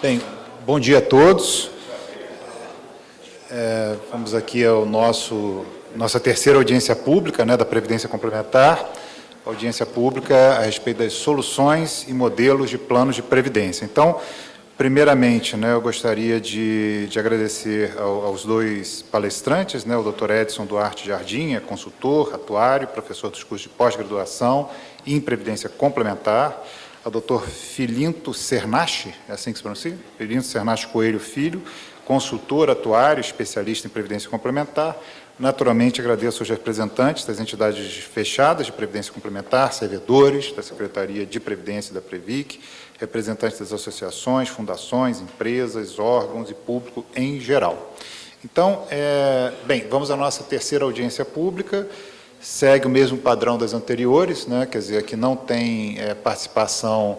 Bem, bom dia a todos. Vamos aqui ao nossa terceira audiência pública, da Previdência Complementar, audiência pública a respeito das soluções e modelos de planos de previdência. Então, primeiramente, eu gostaria de agradecer aos dois palestrantes, o Dr. Edson Duarte Jardim, consultor, atuário, professor dos cursos de pós-graduação em Previdência Complementar, ao Dr. Filinto Cernache, é assim que se pronuncia? Filinto Cernache Coelho Filho, consultor, atuário, especialista em Previdência Complementar. Naturalmente, agradeço aos representantes das entidades fechadas de Previdência Complementar, servidores da Secretaria de Previdência da Previc, representantes das associações, fundações, empresas, órgãos e público em geral. Então, bem, vamos à nossa terceira audiência pública. Segue o mesmo padrão das anteriores, quer dizer, que não tem participação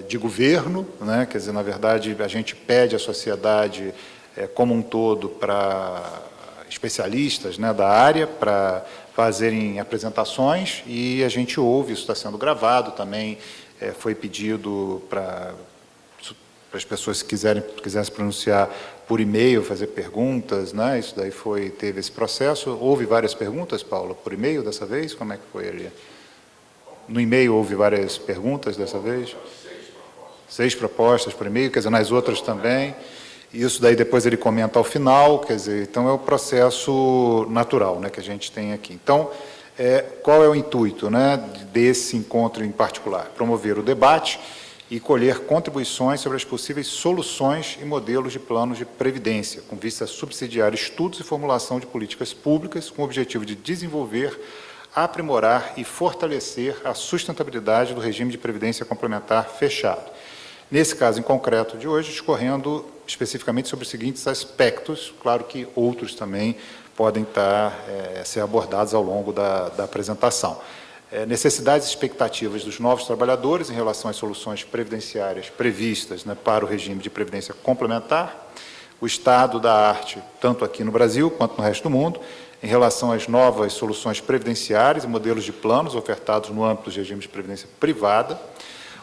de governo, quer dizer, na verdade, a gente pede à sociedade como um todo para especialistas da área para fazerem apresentações e a gente ouve, isso está sendo gravado também, foi pedido para as pessoas que quiserem se pronunciar por e-mail, fazer perguntas, isso daí teve esse processo. Houve várias perguntas, Paula, por e-mail dessa vez? Como é que foi ali? No e-mail houve várias perguntas dessa vez? 6 propostas por e-mail, quer dizer, nas outras também. Isso daí depois ele comenta ao final, quer dizer, então é o processo natural que a gente tem aqui. Então, qual é o intuito desse encontro em particular? Promover o debate e colher contribuições sobre as possíveis soluções e modelos de planos de previdência, com vista a subsidiar estudos e formulação de políticas públicas com o objetivo de desenvolver, aprimorar e fortalecer a sustentabilidade do regime de previdência complementar fechado. Nesse caso em concreto de hoje, discorrendo especificamente sobre os seguintes aspectos, claro que outros também podem ser abordados ao longo da apresentação. Necessidades e expectativas dos novos trabalhadores em relação às soluções previdenciárias previstas para o regime de previdência complementar, o estado da arte, tanto aqui no Brasil quanto no resto do mundo, em relação às novas soluções previdenciárias e modelos de planos ofertados no âmbito do regime de previdência privada,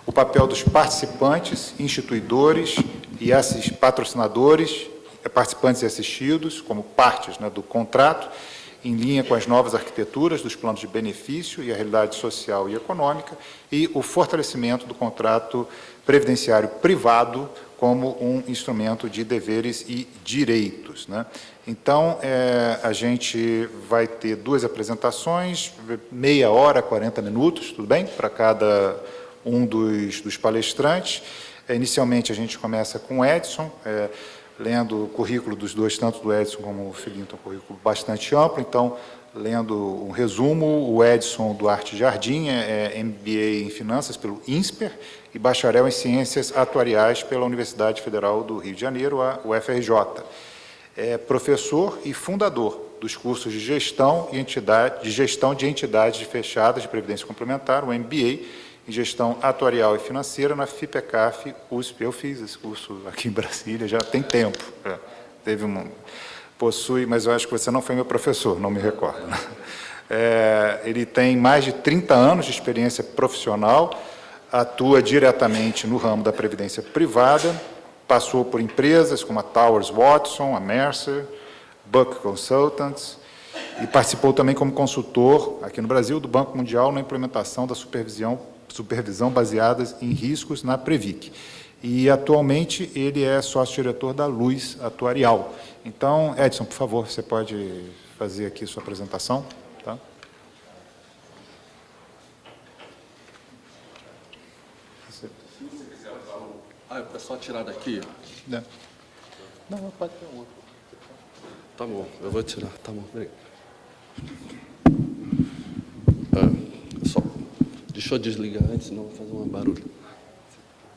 o papel dos participantes, instituidores e patrocinadores, participantes e assistidos, como partes do contrato, em linha com as novas arquiteturas dos planos de benefício e a realidade social e econômica, e o fortalecimento do contrato previdenciário privado como um instrumento de deveres e direitos. Então, a gente vai ter 2 apresentações, meia hora, 40 minutos, tudo bem? Para cada um dos palestrantes. Inicialmente, a gente começa com o Edson, lendo o currículo dos dois, tanto do Edson como do Filinto, um currículo bastante amplo. Então, lendo um resumo, o Edson Duarte Jardim é MBA em Finanças pelo INSPER e bacharel em Ciências Atuariais pela Universidade Federal do Rio de Janeiro, a UFRJ. É professor e fundador dos cursos de gestão de entidades fechadas de previdência complementar, o MBA, em Gestão Atuarial e Financeira, na FIPECAF USP. Eu fiz esse curso aqui em Brasília, já tem tempo. Possui, mas eu acho que você não foi meu professor, não me recordo. Ele tem mais de 30 anos de experiência profissional, atua diretamente no ramo da previdência privada, passou por empresas como a Towers Watson, a Mercer, Buck Consultants, e participou também como consultor, aqui no Brasil, do Banco Mundial na implementação da supervisão baseadas em riscos na Previc. E, atualmente, ele é sócio-diretor da Luz Atuarial. Então, Edson, por favor, você pode fazer aqui sua apresentação? Tá? É só tirar daqui? Não, pode ter um outro. Tá bom, eu vou tirar. Tá bom, obrigado. Deixa eu desligar antes, senão vai fazer um barulho.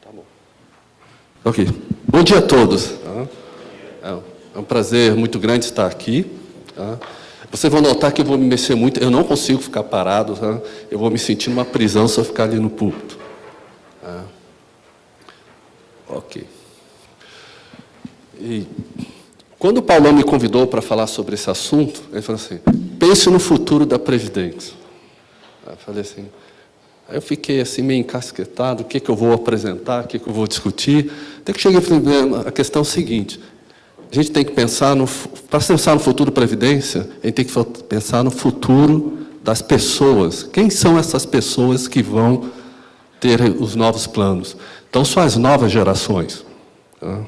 Tá bom. Ok. Bom dia a todos. É um prazer muito grande estar aqui. Vocês vão notar que eu vou me mexer muito. Eu não consigo ficar parado. Eu vou me sentir numa prisão se eu ficar ali no púlpito. Ok. E quando o Paulão me convidou para falar sobre esse assunto, ele falou assim, pense no futuro da Previdência. Eu falei assim, Aí eu fiquei assim meio encasquetado, o que eu vou apresentar, o que eu vou discutir. Até que cheguei a questão seguinte: a gente tem que pensar para pensar no futuro da Previdência, a gente tem que pensar no futuro das pessoas. Quem são essas pessoas que vão ter os novos planos? Então, são as novas gerações. Tá?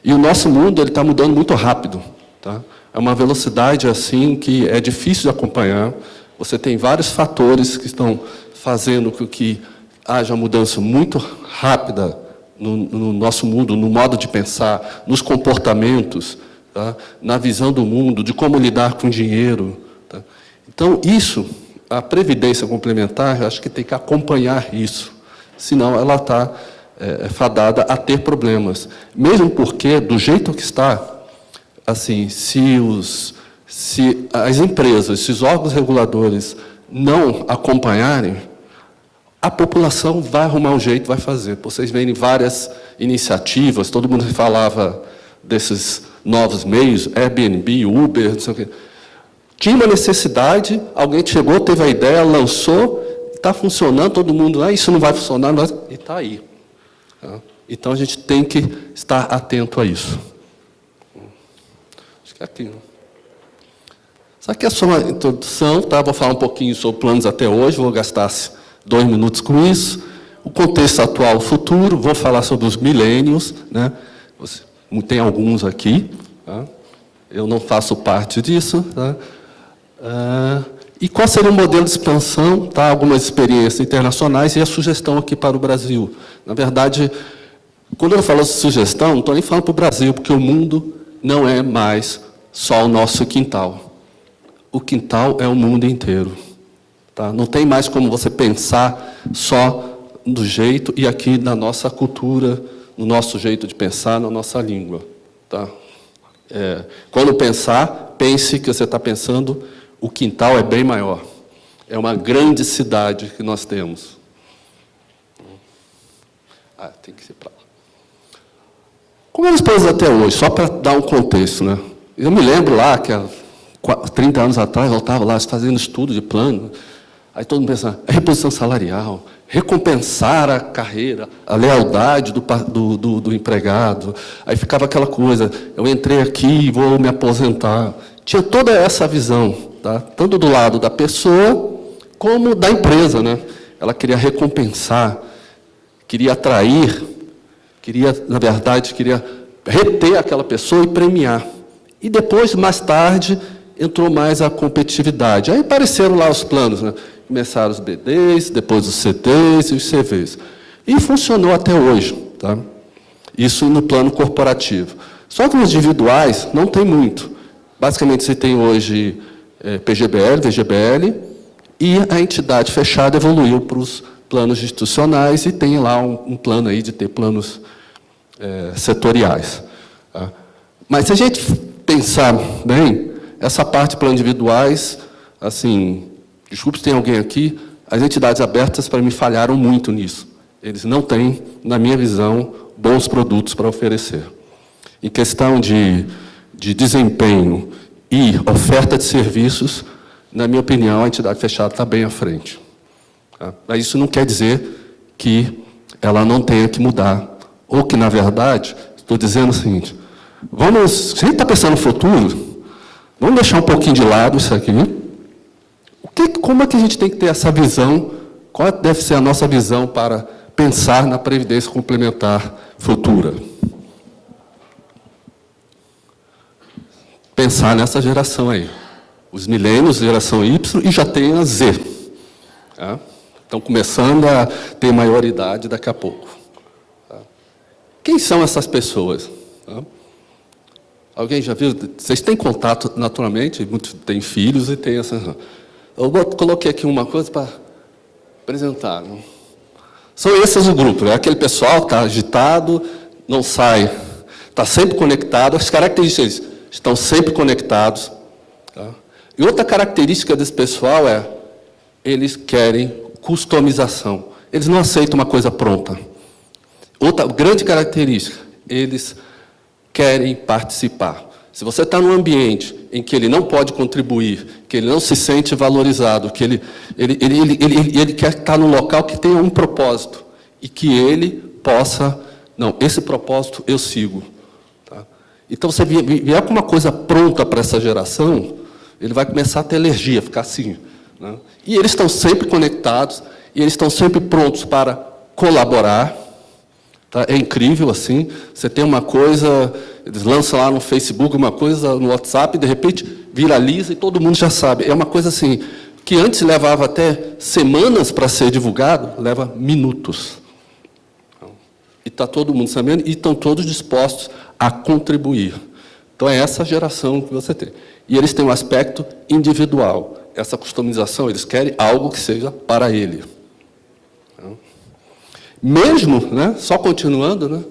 E o nosso mundo está mudando muito rápido. Tá? É uma velocidade assim que é difícil de acompanhar. Você tem vários fatores que estão fazendo com que haja mudança muito rápida no nosso mundo, no modo de pensar, nos comportamentos, tá? Na visão do mundo, de como lidar com dinheiro. Tá? Então, isso, a Previdência Complementar, eu acho que tem que acompanhar isso. Senão, ela está fadada a ter problemas. Mesmo porque, do jeito que está, assim, se as empresas, se os órgãos reguladores não acompanharem, a população vai arrumar um jeito, vai fazer. Vocês veem várias iniciativas, todo mundo falava desses novos meios, Airbnb, Uber, não sei o quê. Tinha uma necessidade, alguém chegou, teve a ideia, lançou, está funcionando, todo mundo, isso não vai funcionar, e está aí. Tá? Então, a gente tem que estar atento a isso. Acho que é aqui. Isso aqui é só uma introdução, tá? Vou falar um pouquinho sobre planos até hoje, vou gastar 2 minutos com isso. O contexto atual, futuro, vou falar sobre os milênios, né? Tem alguns aqui, tá? Eu não faço parte disso, tá? E qual seria o modelo de expansão, tá? Algumas experiências internacionais e a sugestão aqui para o Brasil. Na verdade, quando eu falo sugestão, não estou nem falando para o Brasil, porque o mundo não é mais só o nosso quintal. O quintal é o mundo inteiro. Tá? Não tem mais como você pensar só do jeito e aqui na nossa cultura, no nosso jeito de pensar, na nossa língua. Tá? Quando pensar, pense que você está pensando, o quintal é bem maior. É uma grande cidade que nós temos. Tem que ser para lá. Como eram os planos até hoje? Só para dar um contexto, né? Eu me lembro lá que há 30 anos atrás, eu estava lá fazendo estudo de plano. Aí todo mundo pensa, reposição salarial, recompensar a carreira, a lealdade do empregado. Aí ficava aquela coisa, eu entrei aqui e vou me aposentar. Tinha toda essa visão, tá? Tanto do lado da pessoa, como da empresa, né? Ela queria recompensar, queria atrair, na verdade, queria reter aquela pessoa e premiar. E depois, mais tarde, entrou mais a competitividade. Aí apareceram lá os planos, né? Começaram os BDs, depois os CDs e os CVs. E funcionou até hoje. Tá? Isso no plano corporativo. Só que nos individuais não tem muito. Basicamente, você tem hoje PGBL, VGBL, e a entidade fechada evoluiu para os planos institucionais e tem lá um plano aí de ter planos setoriais. Tá? Mas se a gente pensar bem, essa parte de planos individuais, assim, desculpe se tem alguém aqui, as entidades abertas, para mim, falharam muito nisso. Eles não têm, na minha visão, bons produtos para oferecer. Em questão de desempenho e oferta de serviços, na minha opinião, a entidade fechada está bem à frente. Tá? Mas isso não quer dizer que ela não tenha que mudar. Ou que, na verdade, estou dizendo o seguinte, se a gente está pensando no futuro, vamos deixar um pouquinho de lado isso aqui. Como é que a gente tem que ter essa visão? Qual deve ser a nossa visão para pensar na previdência complementar futura? Pensar nessa geração aí. Os milênios, geração Y, e já tem a Z. Tá? Estão começando a ter maioridade daqui a pouco. Tá? Quem são essas pessoas? Tá? Alguém já viu? Vocês têm contato, naturalmente, muitos têm filhos e têm essa... Eu coloquei aqui uma coisa para apresentar. Né? São esses o grupo, né? Aquele pessoal que está agitado, não sai, está sempre conectado. As características estão sempre conectados. Tá? E outra característica desse pessoal é eles querem customização. Eles não aceitam uma coisa pronta. Outra grande característica, eles querem participar. Se você está num ambiente em que ele não pode contribuir, que ele não se sente valorizado, que ele quer estar num local que tenha um propósito e que ele possa... Não, esse propósito eu sigo. Tá? Então, você vier com uma coisa pronta para essa geração, ele vai começar a ter alergia, ficar assim. Né? E eles estão sempre conectados, e eles estão sempre prontos para colaborar. Tá? É incrível, assim, você tem uma coisa, eles lançam lá no Facebook uma coisa, no WhatsApp, e de repente viraliza e todo mundo já sabe. É uma coisa assim, que antes levava até semanas para ser divulgado, leva minutos. E está todo mundo sabendo, e estão todos dispostos a contribuir. Então, é essa geração que você tem. E eles têm um aspecto individual. Essa customização, eles querem algo que seja para ele. Mesmo, né, só continuando, né,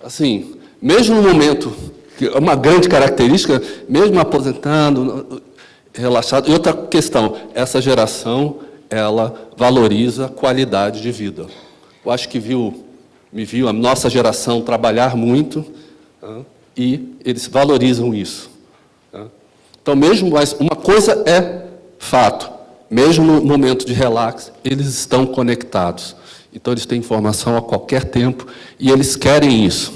assim, mesmo no momento, que é uma grande característica, mesmo aposentando, relaxado. E outra questão, essa geração, ela valoriza a qualidade de vida. Eu acho que me viu a nossa geração trabalhar muito, e eles valorizam isso. Então, mas uma coisa é fato, mesmo no momento de relax, eles estão conectados. Então, eles têm informação a qualquer tempo, e eles querem isso.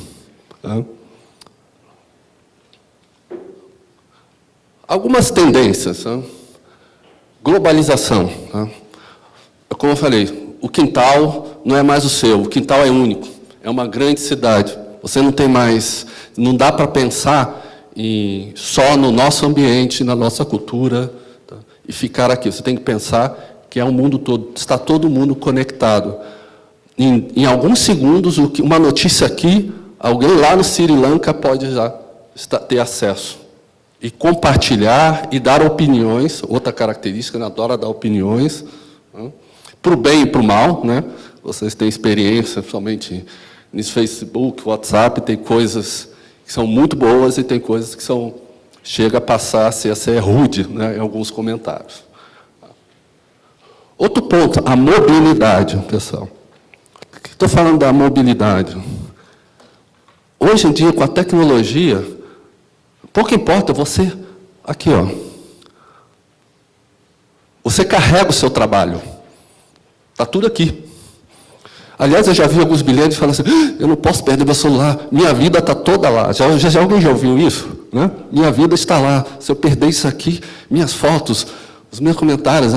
Algumas tendências. Globalização. Como eu falei, o quintal não é mais o seu, o quintal é único, é uma grande cidade. Você não tem mais, não dá para pensar só no nosso ambiente, na nossa cultura, tá? E ficar aqui. Você tem que pensar que é o mundo todo, está todo mundo conectado. Em alguns segundos, uma notícia aqui, alguém lá no Sri Lanka pode já ter acesso. E compartilhar e dar opiniões, outra característica, né? Adora dar opiniões, né? Para o bem e para o mal, né? Vocês têm experiência, principalmente no Facebook, WhatsApp, tem coisas que são muito boas e tem coisas que chega a passar a ser rude, né, em alguns comentários. Outro ponto, a mobilidade, pessoal. Por que estou falando da mobilidade? Hoje em dia, com a tecnologia, pouco importa você, aqui, ó, você carrega o seu trabalho. Está tudo aqui. Aliás, eu já vi alguns bilhetes falando assim, eu não posso perder meu celular, minha vida está toda lá. Alguém já ouviu isso? Né? Minha vida está lá. Se eu perder isso aqui, minhas fotos, os meus comentários,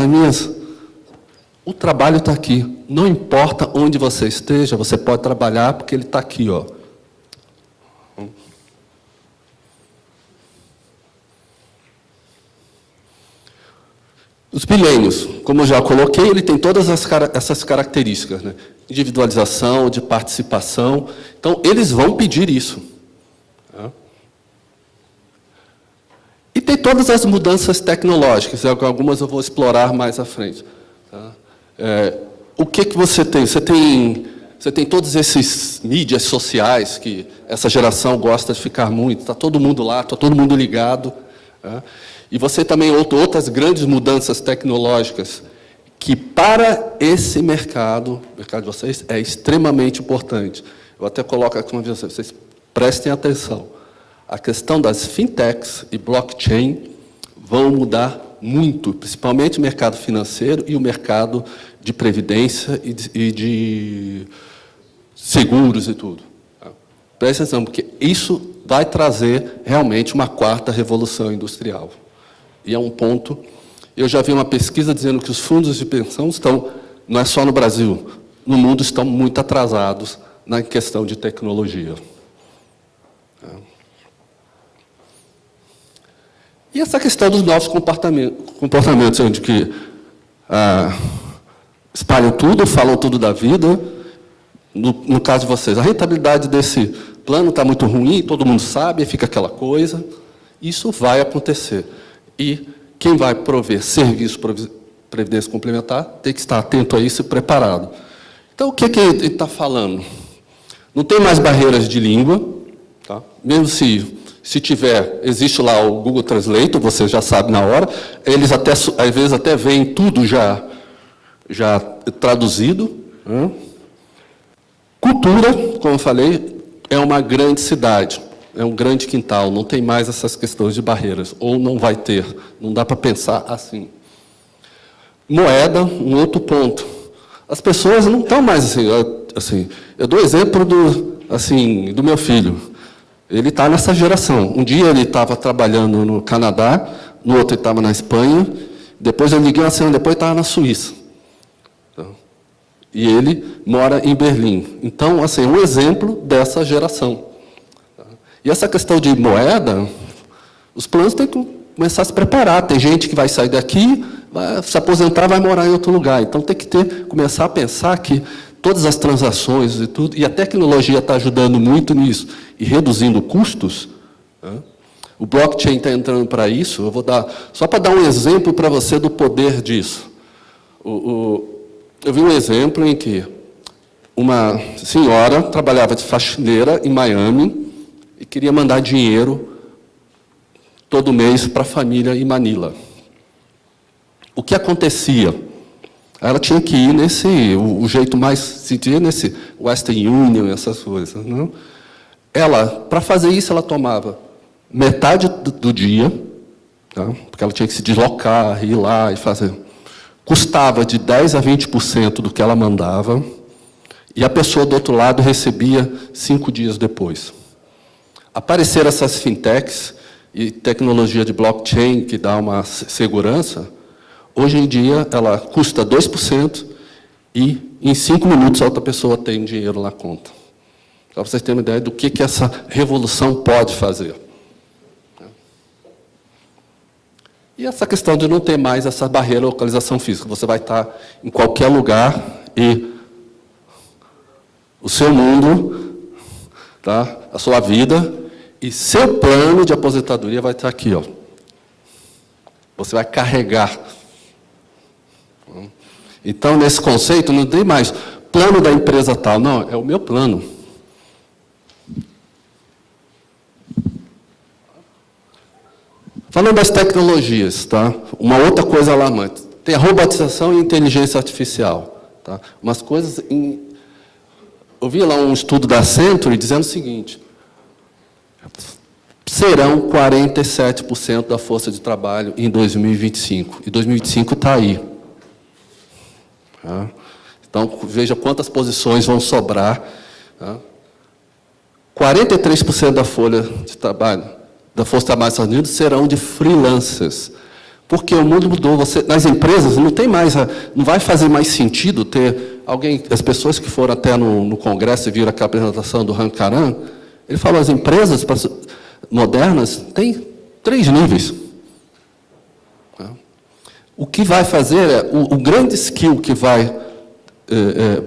o trabalho está aqui. Não importa onde você esteja, você pode trabalhar, porque ele está aqui, ó. Os milênios, como eu já coloquei, ele tem todas essas características, né? Individualização, de participação. Então, eles vão pedir isso. Tá? E tem todas as mudanças tecnológicas, algumas eu vou explorar mais à frente. Tá? O que você tem? Você tem todos esses mídias sociais que essa geração gosta de ficar muito, está todo mundo lá, está todo mundo ligado. Tá? E você também outras grandes mudanças tecnológicas que para esse mercado de vocês, é extremamente importante. Eu até coloco aqui uma vez, vocês prestem atenção. A questão das fintechs e blockchain vão mudar muito, principalmente o mercado financeiro e o mercado de previdência e de seguros e tudo. Preste atenção, porque isso vai trazer realmente uma quarta revolução industrial. E é um ponto... Eu já vi uma pesquisa dizendo que os fundos de pensão estão, não é só no Brasil, no mundo estão muito atrasados na questão de tecnologia. E essa questão dos novos comportamentos, onde que espalham tudo, falam tudo da vida. No caso de vocês, a rentabilidade desse plano está muito ruim, todo mundo sabe, fica aquela coisa. Isso vai acontecer. E quem vai prover serviço de previdência complementar tem que estar atento a isso e preparado. Então, o que ele está falando? Não tem mais barreiras de língua, tá? Mesmo se tiver, existe lá o Google Translate, você já sabe na hora, eles até, às vezes até veem tudo já traduzido. Né? Cultura, como eu falei, é uma grande cidade. é um grande quintal, não tem mais essas questões de barreiras, ou não vai ter, não dá para pensar assim. Moeda, um outro ponto. As pessoas não estão mais assim. Eu dou exemplo do meu filho. Ele está nessa geração. Um dia ele estava trabalhando no Canadá, no outro ele estava na Espanha, depois eu liguei uma semana depois estava na Suíça. Então, e ele mora em Berlim. Então, assim, um exemplo dessa geração. E essa questão de moeda, os planos têm que começar a se preparar. Tem gente que vai sair daqui, vai se aposentar, vai morar em outro lugar. Então, tem que começar a pensar que todas as transações e tudo, e a tecnologia está ajudando muito nisso, e reduzindo custos. O blockchain está entrando para isso. Eu vou dar, só para dar um exemplo para você do poder disso. Eu vi um exemplo em que uma senhora trabalhava de faxineira em Miami e queria mandar dinheiro todo mês para a família em Manila. O que acontecia? Ela tinha que ir o jeito mais, se tinha nesse Western Union, essas coisas. Não? Ela, para fazer isso, ela tomava metade do dia, tá? Porque ela tinha que se deslocar, ir lá e fazer. Custava de 10% a 20% do que ela mandava, e a pessoa do outro lado recebia 5 dias depois. Apareceram essas fintechs e tecnologia de blockchain, que dá uma segurança. Hoje em dia, ela custa 2% e, em 5 minutos, a outra pessoa tem dinheiro na conta. Para vocês terem uma ideia do que essa revolução pode fazer. E essa questão de não ter mais essa barreira de localização física. Você vai estar em qualquer lugar e o seu mundo, tá? A sua vida e seu plano de aposentadoria vai estar aqui. Ó. Você vai carregar. Então, nesse conceito, não tem mais plano da empresa tal. Não, é o meu plano. Falando das tecnologias, tá? Uma outra coisa alarmante. Tem a robotização e inteligência artificial. Tá? Umas coisas... Eu vi lá um estudo da Century dizendo o seguinte: serão 47% da força de trabalho em 2025. E 2025 está aí. Tá? Então, veja quantas posições vão sobrar. Tá? 43% da folha de trabalho, da força de trabalho dos Estados Unidos, serão de freelancers. Porque o mundo mudou. Nas empresas não vai fazer mais sentido ter alguém, as pessoas que foram até no Congresso e viram aquela apresentação do Han Karan, ele falou, as empresas modernas têm 3 níveis. O que vai fazer, o grande skill que vai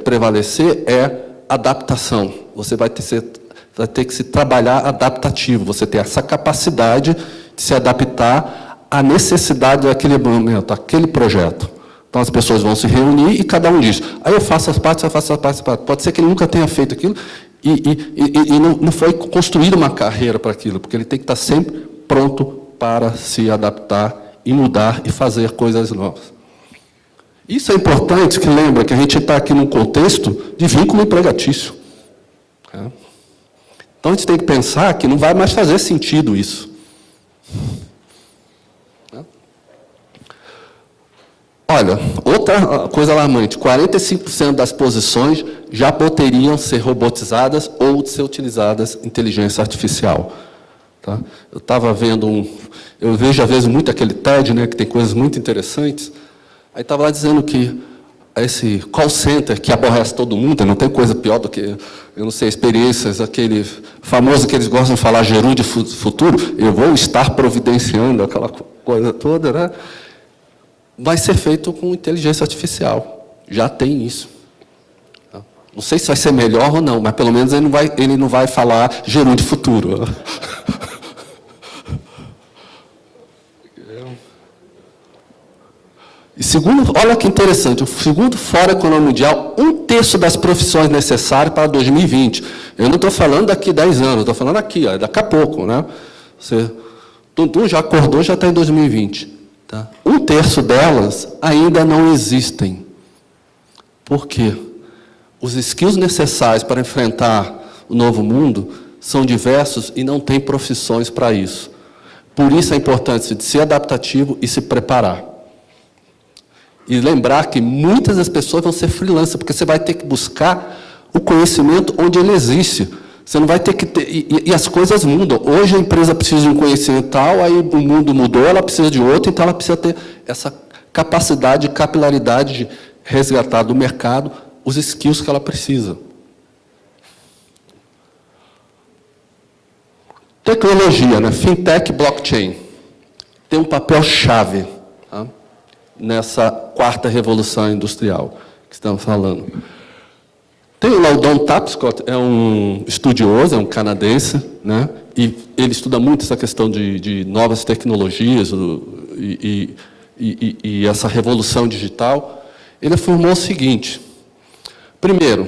prevalecer é adaptação. Você vai ter que se trabalhar adaptativo, você ter essa capacidade de se adaptar à necessidade daquele momento, aquele projeto. Então, as pessoas vão se reunir e cada um diz, aí eu faço as partes, eu faço as partes. Pode ser que ele nunca tenha feito aquilo e não foi construída uma carreira para aquilo, porque ele tem que estar sempre pronto para se adaptar e mudar e fazer coisas novas. Isso é importante, que lembra que a gente está aqui num contexto de vínculo empregatício. Então, a gente tem que pensar que não vai mais fazer sentido isso. Olha, outra coisa alarmante, 45% das posições já poderiam ser robotizadas ou ser utilizadas inteligência artificial. Tá? Eu estava vendo eu vejo às vezes muito aquele TED, né, que tem coisas muito interessantes. Aí estava lá dizendo que esse call center que aborrece todo mundo, não tem coisa pior do que, eu não sei, experiências, aquele famoso que eles gostam de falar, gerúndio futuro, eu vou estar providenciando aquela coisa toda, né? Vai ser feito com inteligência artificial. Já tem isso. Não sei se vai ser melhor ou não, mas pelo menos ele não vai falar gerúndio futuro. E segundo, olha que interessante, o segundo Fórum Econômico Mundial, 1/3 das profissões necessárias para 2020. Eu não estou falando daqui a 10 anos, estou falando aqui, ó, daqui a pouco. Né? Tuntum já acordou, já está em 2020. Tá? 1/3 delas ainda não existem. Por quê? Os skills necessários para enfrentar o novo mundo são diversos e não tem profissões para isso. Por isso a importância de ser adaptativo e se preparar. E lembrar que muitas das pessoas vão ser freelancers, porque você vai ter que buscar o conhecimento onde ele existe. Você não vai ter que ter... E as coisas mudam. Hoje a empresa precisa de um conhecimento tal, aí o mundo mudou, ela precisa de outro, então ela precisa ter essa capacidade, capilaridade de resgatar do mercado os skills que ela precisa. Tecnologia, né? Fintech, blockchain, tem um papel-chave, tá? Nessa quarta revolução industrial que estamos falando. Tem lá o Don Tapscott, é um estudioso, é um canadense, né? E ele estuda muito essa questão de novas tecnologias e essa revolução digital. Ele afirmou o seguinte: primeiro,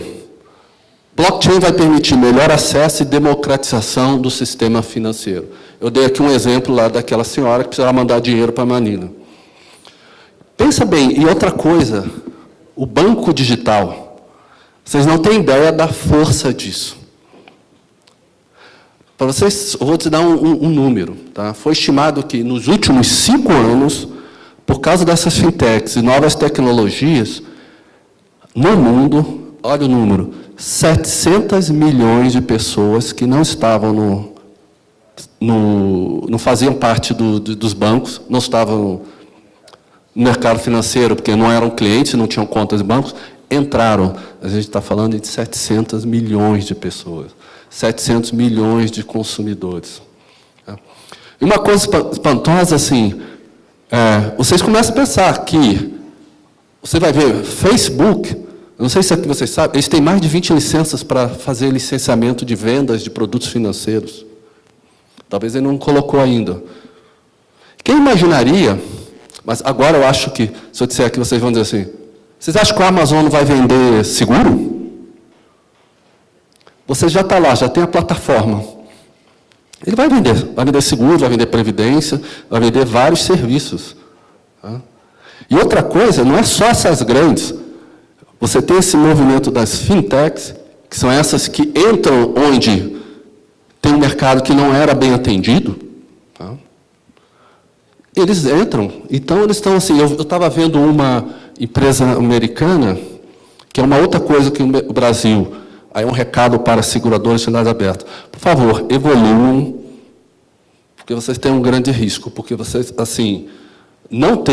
blockchain vai permitir melhor acesso e democratização do sistema financeiro. Eu dei aqui um exemplo lá daquela senhora que precisava mandar dinheiro para Manila. Pensa bem, e outra coisa, o banco digital. Vocês não têm ideia da força disso. Para vocês, eu vou te dar um número. Tá? Foi estimado que, nos últimos 5 anos, por causa dessas fintechs e novas tecnologias, no mundo, olha o número, 700 milhões de pessoas que não estavam não faziam parte dos bancos, não estavam no mercado financeiro, porque não eram clientes, não tinham contas em bancos, entraram. A gente está falando de 700 milhões de pessoas, 700 milhões de consumidores. E uma coisa espantosa, assim, vocês começam a pensar que, você vai ver, Facebook, não sei se vocês sabem, eles têm mais de 20 licenças para fazer licenciamento de vendas de produtos financeiros. Talvez ele não colocou ainda. Quem imaginaria, mas agora eu acho que, se eu disser aqui, vocês vão dizer assim, vocês acham que o Amazon vai vender seguro? Você já está lá, já tem a plataforma. Ele vai vender seguro, vai vender previdência, vai vender vários serviços. Tá? E outra coisa, não é só essas grandes. Você tem esse movimento das fintechs, que são essas que entram onde tem um mercado que não era bem atendido. Tá? Eles entram, então eles estão assim, eu estava vendo uma empresa americana, que é uma outra coisa que o Brasil, aí é um recado para seguradores de sinais abertos. Por favor, evoluam, porque vocês têm um grande risco, porque vocês, assim, não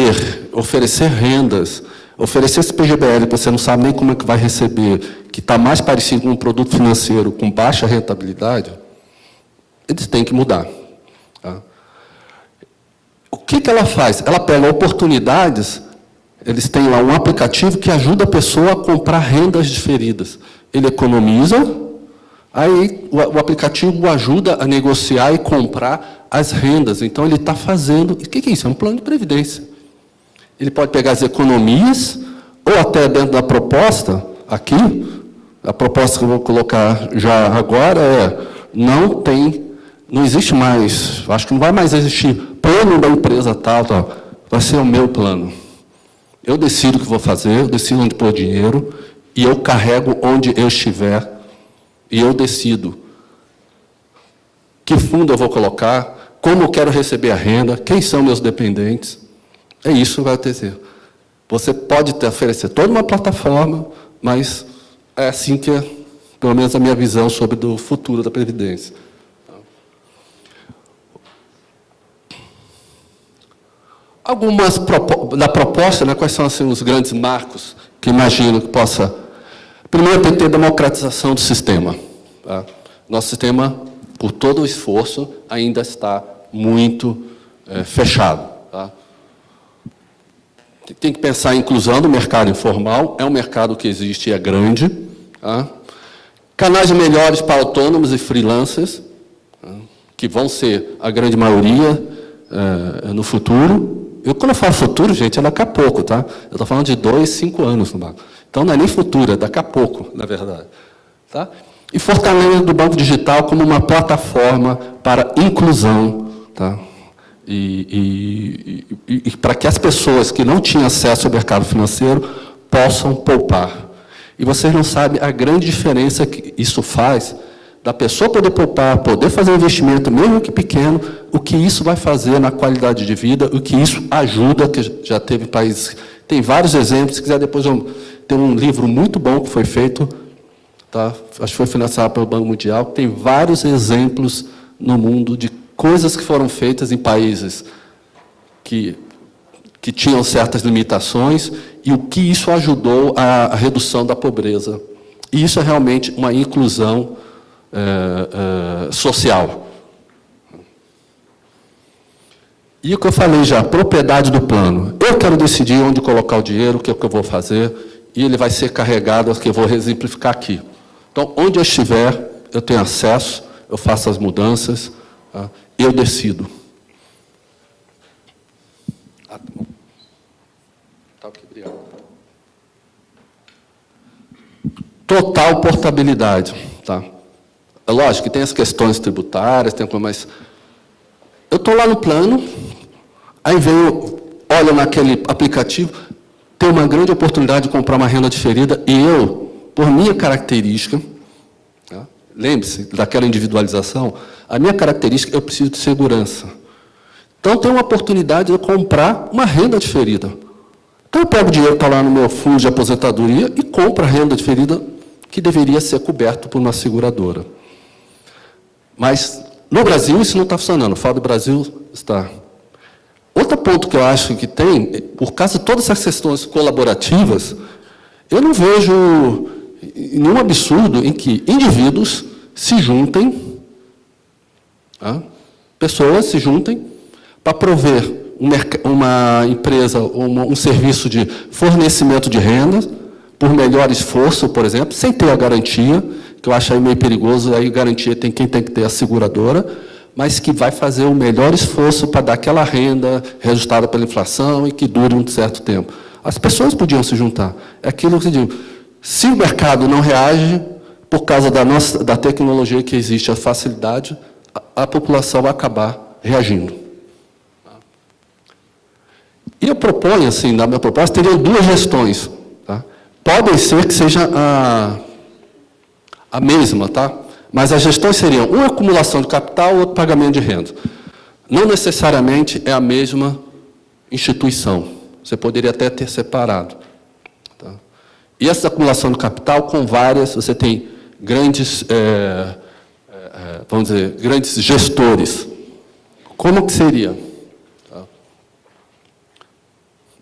oferecer rendas, oferecer esse PGBL, que você não sabe nem como é que vai receber, que está mais parecido com um produto financeiro com baixa rentabilidade, eles têm que mudar. Tá? O que ela faz? Ela pega oportunidades. Eles têm lá um aplicativo que ajuda a pessoa a comprar rendas diferidas. Ele economiza, aí o aplicativo o ajuda a negociar e comprar as rendas. Então, ele está fazendo... O que é isso? É um plano de previdência. Ele pode pegar as economias, ou até dentro da proposta, aqui, a proposta que eu vou colocar já agora não existe mais, acho que não vai mais existir plano da empresa tal, vai ser o meu plano. Eu decido o que vou fazer, eu decido onde pôr dinheiro, e eu carrego onde eu estiver, e eu decido que fundo eu vou colocar, como eu quero receber a renda, quem são meus dependentes. É isso que vai acontecer. Você pode oferecer toda uma plataforma, mas é assim que é, pelo menos, a minha visão sobre o futuro da Previdência. Algumas da proposta, né, quais são assim, os grandes marcos que imagino que possa... Primeiro, tem que ter democratização do sistema. Tá? Nosso sistema, por todo o esforço, ainda está muito fechado. Tá? Tem que pensar em inclusão do mercado informal, é um mercado que existe e é grande. Tá? Canais melhores para autônomos e freelancers, tá? Que vão ser a grande maioria no futuro. Quando eu falo futuro, gente, é daqui a pouco, tá? Eu estou falando de 2, 5 anos no banco. Então, não é nem futuro, é daqui a pouco, na verdade. Tá? E fortalecimento do banco digital como uma plataforma para inclusão, tá? E para que as pessoas que não tinham acesso ao mercado financeiro possam poupar. E vocês não sabem a grande diferença que isso faz da pessoa poder poupar, poder fazer um investimento, mesmo que pequeno, o que isso vai fazer na qualidade de vida, o que isso ajuda, que já teve países... Tem vários exemplos, se quiser depois tem um livro muito bom que foi feito, tá? Acho que foi financiado pelo Banco Mundial, tem vários exemplos no mundo de coisas que foram feitas em países que tinham certas limitações e o que isso ajudou à redução da pobreza. E isso é realmente uma inclusão social. E o que eu falei já, propriedade do plano. Eu quero decidir onde colocar o dinheiro, o que é que eu vou fazer, e ele vai ser carregado, que eu vou exemplificar aqui. Então, onde eu estiver, eu tenho acesso, eu faço as mudanças, tá? Eu decido. Tá bom. Tá ok, obrigado. Total portabilidade. Tá? É lógico que tem as questões tributárias, mas eu estou lá no plano, aí olho naquele aplicativo, tenho uma grande oportunidade de comprar uma renda diferida, e eu, por minha característica, tá? Lembre-se daquela individualização, a minha característica, eu preciso de segurança. Então, tenho uma oportunidade de comprar uma renda diferida. Então, eu pego o dinheiro que está lá no meu fundo de aposentadoria e compro a renda diferida que deveria ser coberto por uma seguradora. Mas, no Brasil, isso não está funcionando. Fora do Brasil, está. Outro ponto que eu acho que tem, por causa de todas essas questões colaborativas, eu não vejo nenhum absurdo em que indivíduos se juntem, tá? Pessoas se juntem para prover uma empresa, um serviço de fornecimento de renda, por melhor esforço, por exemplo, sem ter a garantia, que eu acho aí meio perigoso, aí garantia tem quem tem que ter a seguradora, mas que vai fazer o melhor esforço para dar aquela renda reajustada pela inflação e que dure um certo tempo. As pessoas podiam se juntar. É aquilo que eu digo, se o mercado não reage, por causa da tecnologia que existe, a facilidade, a população vai acabar reagindo. E eu proponho, assim, na minha proposta, teriam duas gestões. Tá? Podem ser que seja a mesma, tá? Mas as gestões seriam uma acumulação de capital, outro pagamento de renda. Não necessariamente é a mesma instituição. Você poderia até ter separado. Tá? E essa acumulação de capital, com várias, você tem grandes, vamos dizer, grandes gestores. Como que seria? Tá?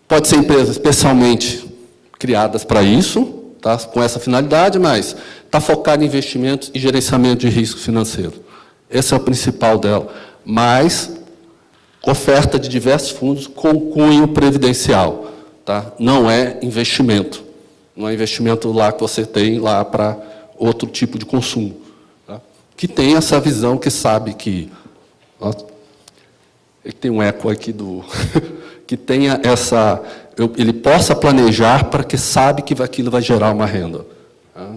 Pode ser empresas especialmente criadas para isso, tá? Com essa finalidade, mas está focado em investimentos e gerenciamento de risco financeiro. Esse é o principal dela. Mas, oferta de diversos fundos com cunho previdencial. Tá? Não é investimento. Não é investimento lá que você tem lá para outro tipo de consumo. Tá? Que tem essa visão, que sabe que... Ó, tem um eco aqui do... que tenha essa... ele possa planejar para que sabe que aquilo vai gerar uma renda. Tá?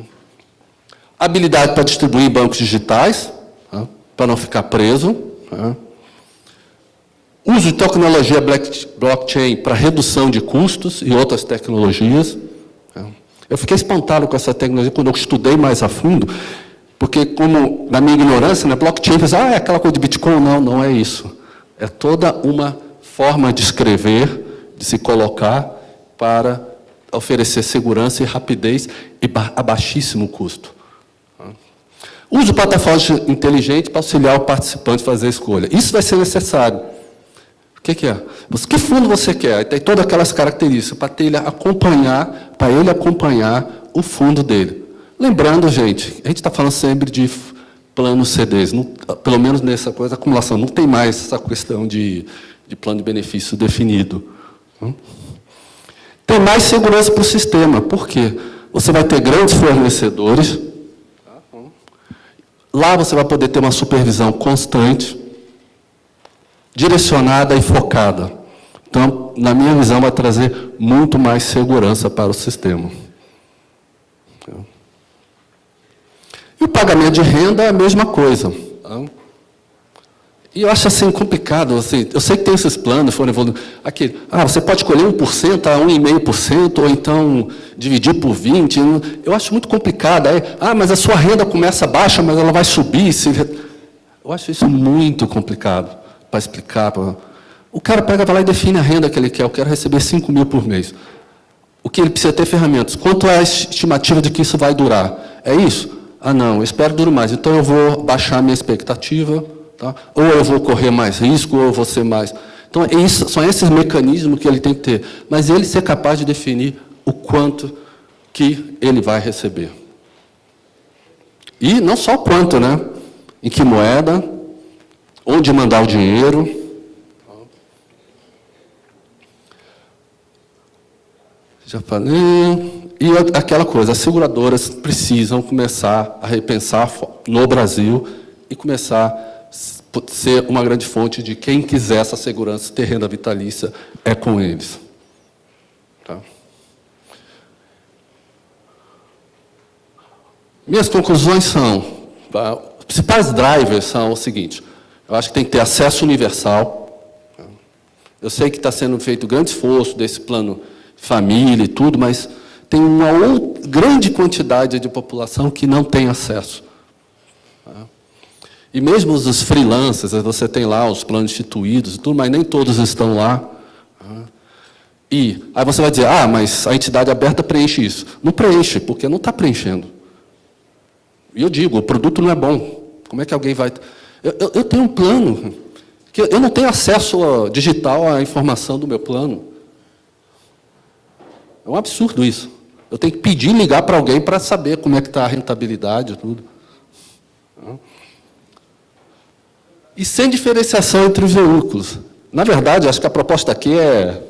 Habilidade para distribuir em bancos digitais, tá? Para não ficar preso. Tá? Uso de tecnologia blockchain para redução de custos e outras tecnologias. Tá? Eu fiquei espantado com essa tecnologia quando eu estudei mais a fundo, porque, como na minha ignorância, né, blockchain, é aquela coisa de Bitcoin. Não, não é isso. É toda uma forma de escrever, de se colocar, para oferecer segurança e rapidez a baixíssimo custo. Uso de plataformas inteligentes para auxiliar o participante a fazer a escolha. Isso vai ser necessário. O que é? Que fundo você quer? Tem todas aquelas características para ele acompanhar o fundo dele. Lembrando, gente, a gente está falando sempre de planos CDs, não, pelo menos nessa coisa, acumulação. Não tem mais essa questão de plano de benefício definido. Tem mais segurança para o sistema. Por quê? Você vai ter grandes fornecedores. Lá você vai poder ter uma supervisão constante, direcionada e focada. Então, na minha visão, vai trazer muito mais segurança para o sistema. E o pagamento de renda é a mesma coisa. E eu acho assim complicado, assim, eu sei que tem esses planos, foram evoluindo. Aqui, você pode escolher 1% a 1,5%, ou então dividir por 20. Eu acho muito complicado. Aí, mas a sua renda começa baixa, mas ela vai subir. Eu acho isso muito complicado para explicar. O cara pega, vai lá e define a renda que ele quer. Eu quero receber 5 mil por mês. O que ele precisa ter ferramentas. Quanto é a estimativa de que isso vai durar? É isso? Não, eu espero que dure mais. Então eu vou baixar a minha expectativa. Tá? Ou eu vou correr mais risco, ou eu vou ser mais... Então, são esses mecanismos que ele tem que ter. Mas ele ser capaz de definir o quanto que ele vai receber. E não só o quanto, né? Em que moeda, onde mandar o dinheiro. Já falei. E aquela coisa, as seguradoras precisam começar a repensar no Brasil e começar ser uma grande fonte de quem quiser essa segurança, ter renda vitalícia, é com eles. Tá? Minhas conclusões são, os principais drivers são o seguinte, eu acho que tem que ter acesso universal. Tá? Eu sei que está sendo feito grande esforço desse plano família e tudo, mas tem uma grande quantidade de população que não tem acesso. Tá? E mesmo os freelancers, você tem lá os planos instituídos e tudo, mas nem todos estão lá. E aí você vai dizer, mas a entidade aberta preenche isso. Não preenche, porque não está preenchendo. E eu digo, o produto não é bom. Como é que alguém vai... Eu tenho um plano, que eu não tenho acesso digital à informação do meu plano. É um absurdo isso. Eu tenho que pedir, ligar para alguém para saber como é que está a rentabilidade e tudo. E sem diferenciação entre os veículos. Na verdade, acho que a proposta aqui é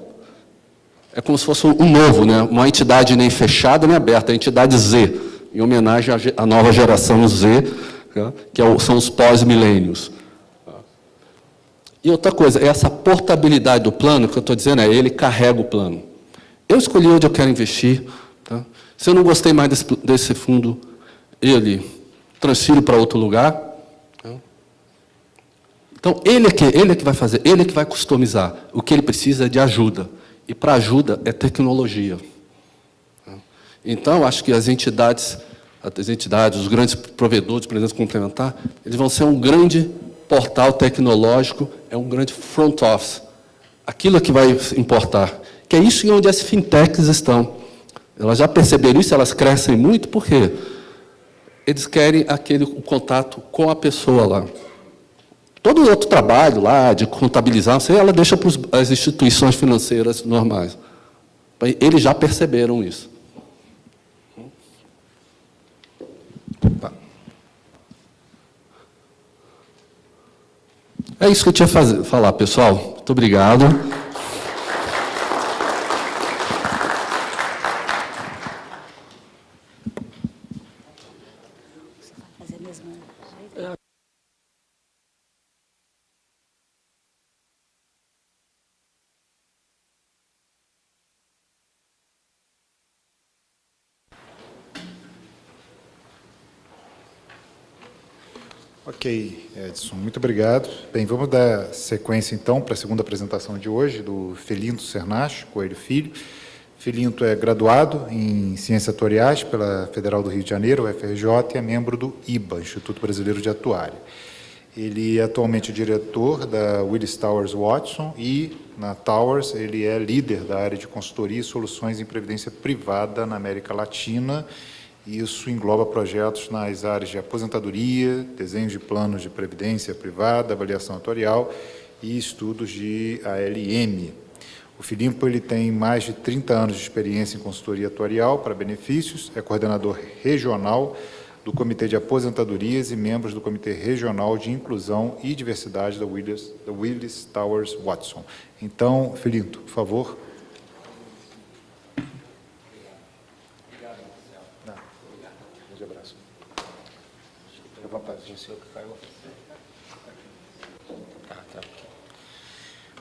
como se fosse um novo, né? Uma entidade nem fechada nem aberta, a entidade Z, em homenagem à nova geração Z, que são os pós-milênios. E outra coisa, essa portabilidade do plano, que eu estou dizendo, ele carrega o plano. Eu escolhi onde eu quero investir. Tá? Se eu não gostei mais desse fundo, ele transfiro para outro lugar. Então, ele é que vai fazer, ele é que vai customizar. O que ele precisa é de ajuda. E, para ajuda, é tecnologia. Então, acho que as entidades, os grandes provedores de presença complementar, eles vão ser um grande portal tecnológico, é um grande front office. Aquilo é que vai importar. Que é isso onde as fintechs estão. Elas já perceberam isso, elas crescem muito, por quê? Eles querem o contato com a pessoa lá. Todo o outro trabalho lá, de contabilizar, ela deixa para as instituições financeiras normais. Eles já perceberam isso. É isso que eu tinha a falar, pessoal. Muito obrigado. Ok, Edson, muito obrigado. Bem, vamos dar sequência, então, para a segunda apresentação de hoje, do Felinto Sernache Coelho Filho. Felinto é graduado em Ciências Atuariais pela Federal do Rio de Janeiro, UFRJ, e é membro do IBA, Instituto Brasileiro de Atuária. Ele é atualmente diretor da Willis Towers Watson e, na Towers, ele é líder da área de consultoria e soluções em previdência privada na América Latina. Isso engloba projetos nas áreas de aposentadoria, desenho de planos de previdência privada, avaliação atuarial e estudos de ALM. O Felinto ele tem mais de 30 anos de experiência em consultoria atuarial para benefícios, é coordenador regional do Comitê de Aposentadorias e membros do Comitê Regional de Inclusão e Diversidade da Willis Towers Watson. Então, Felinto, por favor.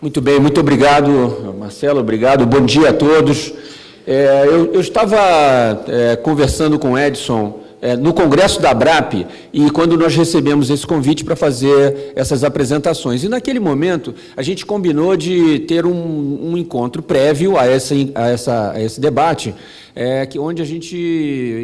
Muito bem, muito obrigado, Marcelo, obrigado, bom dia a todos. Eu estava conversando com o Edson no Congresso da ABRAP, e quando nós recebemos esse convite para fazer essas apresentações. E, naquele momento, a gente combinou de ter um encontro prévio a esse debate, onde a gente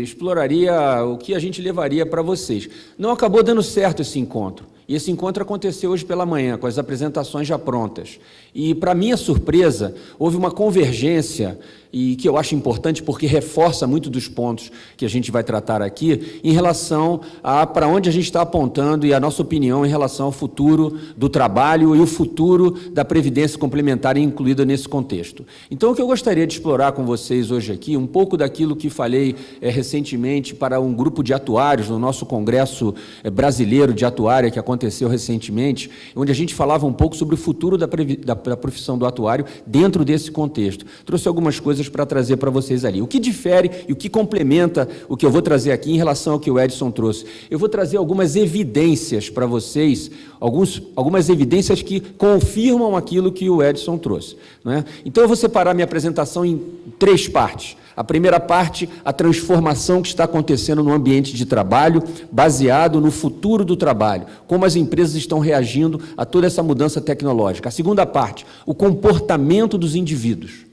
exploraria o que a gente levaria para vocês. Não acabou dando certo esse encontro. E esse encontro aconteceu hoje pela manhã, com as apresentações já prontas. E, para minha surpresa, houve uma convergência, e que eu acho importante porque reforça muito dos pontos que a gente vai tratar aqui, em relação a para onde a gente está apontando e a nossa opinião em relação ao futuro do trabalho e o futuro da previdência complementar incluída nesse contexto. Então, o que eu gostaria de explorar com vocês hoje aqui, um pouco daquilo que falei recentemente para um grupo de atuários no nosso Congresso Brasileiro de Atuária, que aconteceu recentemente, onde a gente falava um pouco sobre o futuro da profissão do atuário dentro desse contexto. Trouxe algumas coisas para trazer para vocês ali. O que difere e o que complementa o que eu vou trazer aqui em relação ao que o Edson trouxe? Eu vou trazer algumas evidências para vocês, algumas evidências que confirmam aquilo que o Edson trouxe, não é? Então, eu vou separar minha apresentação em 3 partes. A primeira parte, a transformação que está acontecendo no ambiente de trabalho, baseado no futuro do trabalho, como as empresas estão reagindo a toda essa mudança tecnológica. A segunda parte, o comportamento dos indivíduos.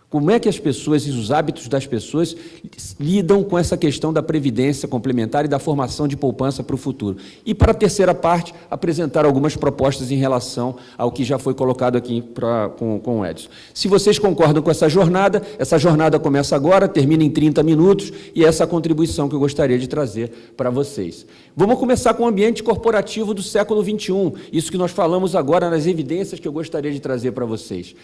Como é que as pessoas e os hábitos das pessoas lidam com essa questão da previdência complementar e da formação de poupança para o futuro. E, para a terceira parte, apresentar algumas propostas em relação ao que já foi colocado aqui com o Edson. Se vocês concordam com essa jornada começa agora, termina em 30 minutos, e essa é a contribuição que eu gostaria de trazer para vocês. Vamos começar com o ambiente corporativo do século XXI, isso que nós falamos agora nas evidências que eu gostaria de trazer para vocês.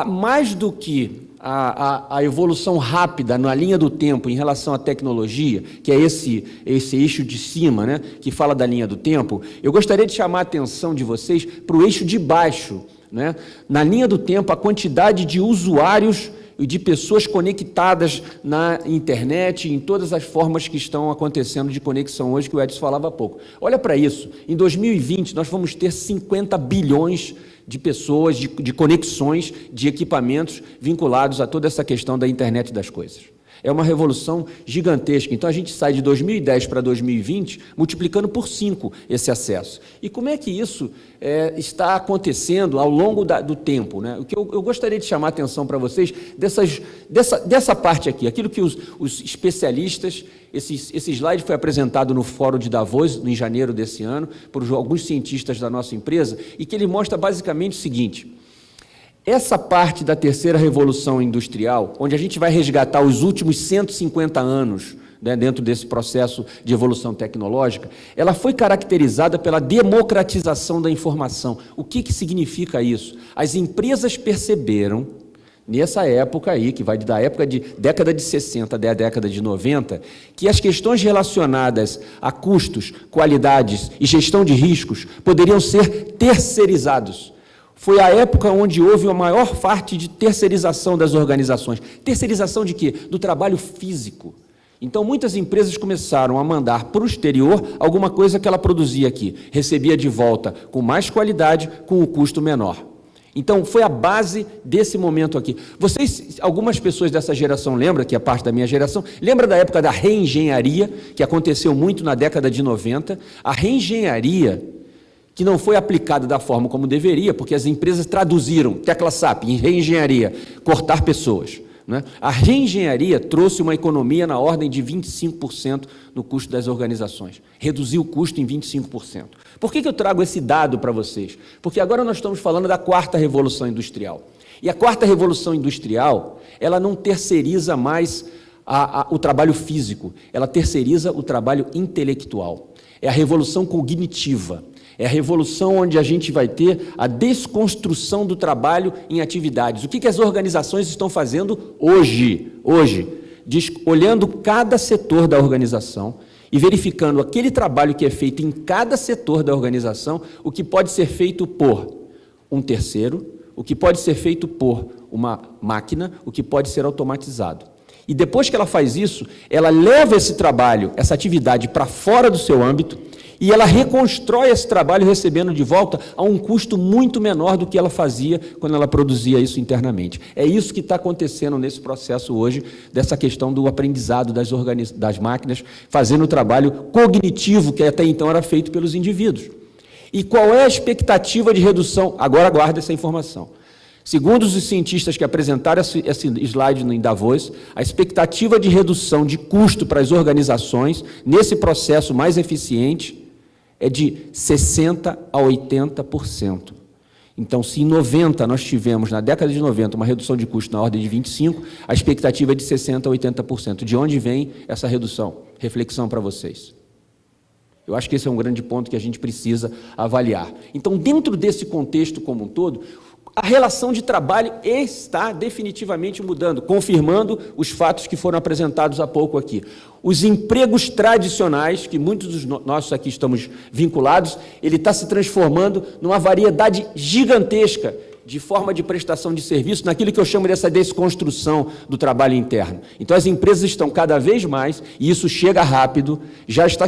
Mais do que a evolução rápida na linha do tempo em relação à tecnologia, que é esse eixo de cima, né, que fala da linha do tempo, eu gostaria de chamar a atenção de vocês para o eixo de baixo, né? Na linha do tempo, a quantidade de usuários e de pessoas conectadas na internet, em todas as formas que estão acontecendo de conexão hoje, que o Edson falava há pouco. Olha para isso, em 2020 nós vamos ter 50 bilhões de pessoas, de conexões, de equipamentos vinculados a toda essa questão da internet das coisas. É uma revolução gigantesca. Então, a gente sai de 2010 para 2020 multiplicando por 5 esse acesso. E como é que isso está acontecendo ao longo do tempo, né? O que eu gostaria de chamar a atenção para vocês dessa parte aqui, aquilo que os especialistas, esse slide foi apresentado no Fórum de Davos, em janeiro desse ano, por alguns cientistas da nossa empresa, e que ele mostra basicamente o seguinte: essa parte da terceira revolução industrial, onde a gente vai resgatar os últimos 150 anos, né, dentro desse processo de evolução tecnológica, ela foi caracterizada pela democratização da informação. O que significa isso? As empresas perceberam, nessa época aí, que vai da época de década de 60 até a década de 90, que as questões relacionadas a custos, qualidades e gestão de riscos poderiam ser terceirizados. Foi a época onde houve a maior parte de terceirização das organizações. Terceirização de quê? Do trabalho físico. Então, muitas empresas começaram a mandar para o exterior alguma coisa que ela produzia aqui. Recebia de volta com mais qualidade, com um custo menor. Então, foi a base desse momento aqui. Vocês, algumas pessoas dessa geração lembram, que é parte da minha geração, lembra da época da reengenharia, que aconteceu muito na década de 90? A reengenharia, que não foi aplicada da forma como deveria, porque as empresas traduziram, tecla SAP, em reengenharia, cortar pessoas, né? A reengenharia trouxe uma economia na ordem de 25% no custo das organizações, reduziu o custo em 25%. Por que eu trago esse dado para vocês? Porque agora nós estamos falando da quarta revolução industrial. E a quarta revolução industrial, ela não terceiriza mais o trabalho físico, ela terceiriza o trabalho intelectual. É a revolução cognitiva. É a revolução onde a gente vai ter a desconstrução do trabalho em atividades. O que as organizações estão fazendo hoje? Olhando cada setor da organização e verificando aquele trabalho que é feito em cada setor da organização, o que pode ser feito por um terceiro, o que pode ser feito por uma máquina, o que pode ser automatizado. E depois que ela faz isso, ela leva esse trabalho, essa atividade para fora do seu âmbito E ela reconstrói esse trabalho recebendo de volta a um custo muito menor do que ela fazia quando ela produzia isso internamente. É isso que está acontecendo nesse processo hoje, dessa questão do aprendizado das máquinas, fazendo o trabalho cognitivo que até então era feito pelos indivíduos. E qual é a expectativa de redução? Agora guarda essa informação. Segundo os cientistas que apresentaram esse slide em Davos, a expectativa de redução de custo para as organizações, nesse processo mais eficiente, é de 60% a 80%. Então, se em 90 nós tivemos, na década de 90, uma redução de custo na ordem de 25%, a expectativa é de 60% a 80%. De onde vem essa redução? Reflexão para vocês. Eu acho que esse é um grande ponto que a gente precisa avaliar. Então, dentro desse contexto como um todo, a relação de trabalho está definitivamente mudando, confirmando os fatos que foram apresentados há pouco aqui. Os empregos tradicionais, que muitos dos nossos aqui estamos vinculados, ele está se transformando numa variedade gigantesca de forma de prestação de serviço, naquilo que eu chamo dessa desconstrução do trabalho interno. Então, as empresas estão cada vez mais, e isso chega rápido,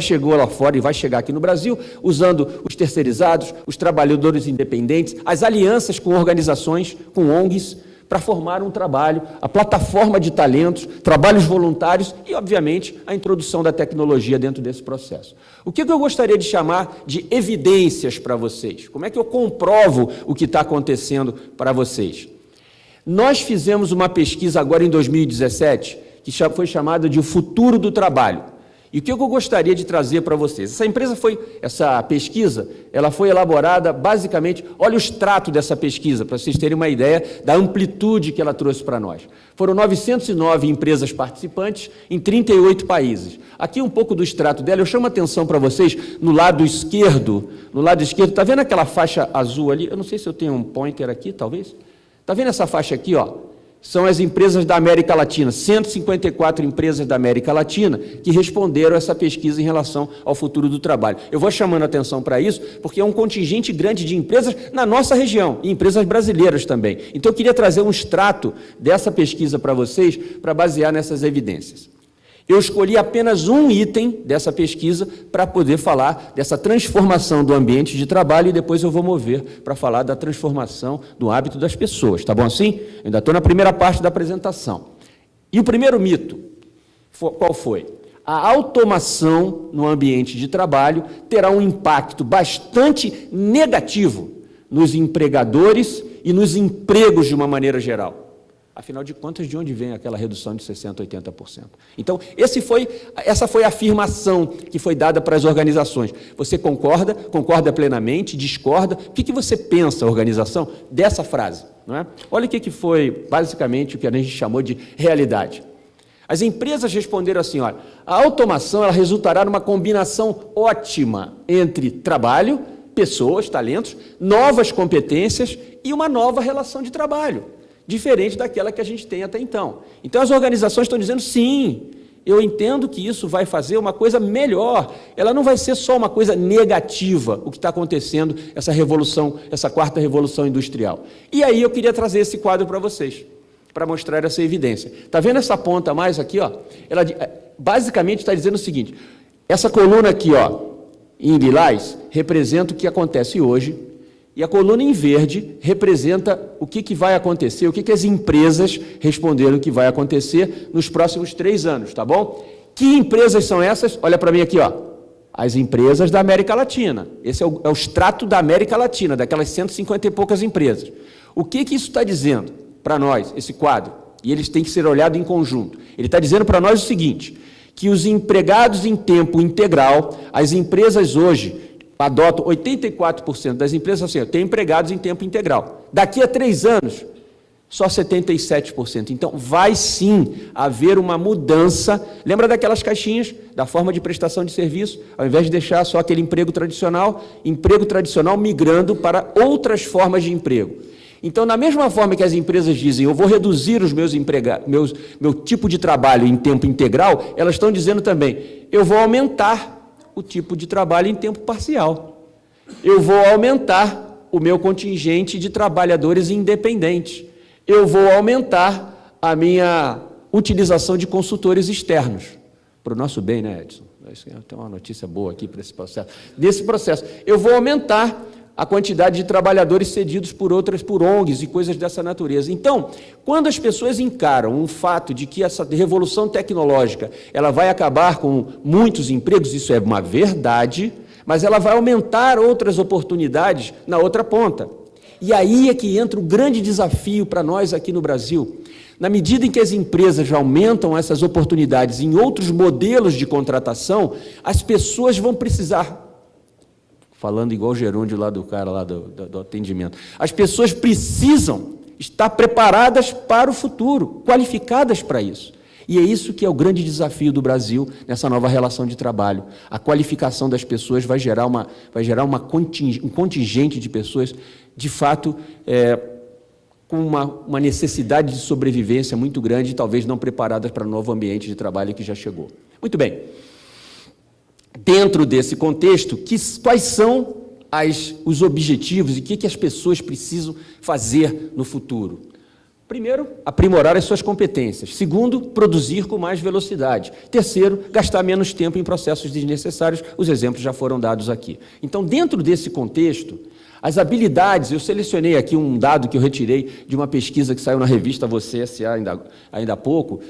chegou lá fora e vai chegar aqui no Brasil, usando os terceirizados, os trabalhadores independentes, as alianças com organizações, com ONGs, para formar um trabalho, a plataforma de talentos, trabalhos voluntários e, obviamente, a introdução da tecnologia dentro desse processo. O que eu gostaria de chamar de evidências para vocês? Como é que eu comprovo o que está acontecendo para vocês? Nós fizemos uma pesquisa agora em 2017, que foi chamada de O Futuro do Trabalho. E o que eu gostaria de trazer para vocês? Essa pesquisa, ela foi elaborada basicamente, olha o extrato dessa pesquisa, para vocês terem uma ideia da amplitude que ela trouxe para nós. Foram 909 empresas participantes em 38 países. Aqui um pouco do extrato dela, eu chamo a atenção para vocês no lado esquerdo, está vendo aquela faixa azul ali? Eu não sei se eu tenho um pointer aqui, talvez. Está vendo essa faixa aqui, ó? São as empresas da América Latina, 154 empresas da América Latina que responderam a essa pesquisa em relação ao futuro do trabalho. Eu vou chamando a atenção para isso, porque é um contingente grande de empresas na nossa região, e empresas brasileiras também. Então, eu queria trazer um extrato dessa pesquisa para vocês, para basear nessas evidências. Eu escolhi apenas um item dessa pesquisa para poder falar dessa transformação do ambiente de trabalho e depois eu vou mover para falar da transformação do hábito das pessoas, tá bom assim? Eu ainda estou na primeira parte da apresentação. E o primeiro mito, qual foi? A automação no ambiente de trabalho terá um impacto bastante negativo nos empregadores e nos empregos de uma maneira geral. Afinal de contas, de onde vem aquela redução de 60% a 80%? Então, essa foi a afirmação que foi dada para as organizações. Você concorda? Concorda plenamente? Discorda? O que você pensa, organização, dessa frase? Não é? Olha o que foi, basicamente, o que a gente chamou de realidade. As empresas responderam assim, olha, a automação ela resultará numa combinação ótima entre trabalho, pessoas, talentos, novas competências e uma nova relação de trabalho, diferente daquela que a gente tem até então. Então, as organizações estão dizendo, sim, eu entendo que isso vai fazer uma coisa melhor, ela não vai ser só uma coisa negativa, o que está acontecendo, essa revolução, essa quarta revolução industrial. E aí eu queria trazer esse quadro para vocês, para mostrar essa evidência. Está vendo essa ponta a mais aqui? Ó? Ela basicamente está dizendo o seguinte, essa coluna aqui, ó, em lilás, representa o que acontece hoje, e a coluna em verde representa o que vai acontecer, o que as empresas responderam que vai acontecer nos próximos 3 anos, tá bom? Que empresas são essas? Olha para mim aqui, ó. As empresas da América Latina. Esse é o extrato da América Latina, daquelas 150 e poucas empresas. O que isso está dizendo para nós, esse quadro? E eles têm que ser olhados em conjunto. Ele está dizendo para nós o seguinte, que os empregados em tempo integral, as empresas hoje adotam 84% das empresas, assim, têm empregados em tempo integral. Daqui a 3 anos, só 77%. Então, vai sim haver uma mudança. Lembra daquelas caixinhas, da forma de prestação de serviço? Ao invés de deixar só aquele emprego tradicional migrando para outras formas de emprego. Então, da mesma forma que as empresas dizem, eu vou reduzir os meu tipo de trabalho em tempo integral, elas estão dizendo também, eu vou aumentar o tipo de trabalho em tempo parcial. Eu vou aumentar o meu contingente de trabalhadores independentes. Eu vou aumentar a minha utilização de consultores externos. Para o nosso bem, né, Edson? Tem uma notícia boa aqui para esse processo. Desse processo, eu vou aumentar a quantidade de trabalhadores cedidos por ONGs e coisas dessa natureza. Então, quando as pessoas encaram o fato de que essa revolução tecnológica ela vai acabar com muitos empregos, isso é uma verdade, mas ela vai aumentar outras oportunidades na outra ponta. E aí é que entra o grande desafio para nós aqui no Brasil. Na medida em que as empresas aumentam essas oportunidades em outros modelos de contratação, as pessoas vão precisar, falando igual o gerúndio lá do cara lá do atendimento, as pessoas precisam estar preparadas para o futuro, qualificadas para isso. E é isso que é o grande desafio do Brasil nessa nova relação de trabalho. A qualificação das pessoas vai gerar um contingente de pessoas, de fato, com uma necessidade de sobrevivência muito grande e talvez não preparadas para o novo ambiente de trabalho que já chegou. Muito bem. Dentro desse contexto, quais são os objetivos e o que as pessoas precisam fazer no futuro? Primeiro, aprimorar as suas competências. Segundo, produzir com mais velocidade. Terceiro, gastar menos tempo em processos desnecessários. Os exemplos já foram dados aqui. Então, dentro desse contexto, as habilidades, eu selecionei aqui um dado que eu retirei de uma pesquisa que saiu na revista Você S.A. ainda há pouco,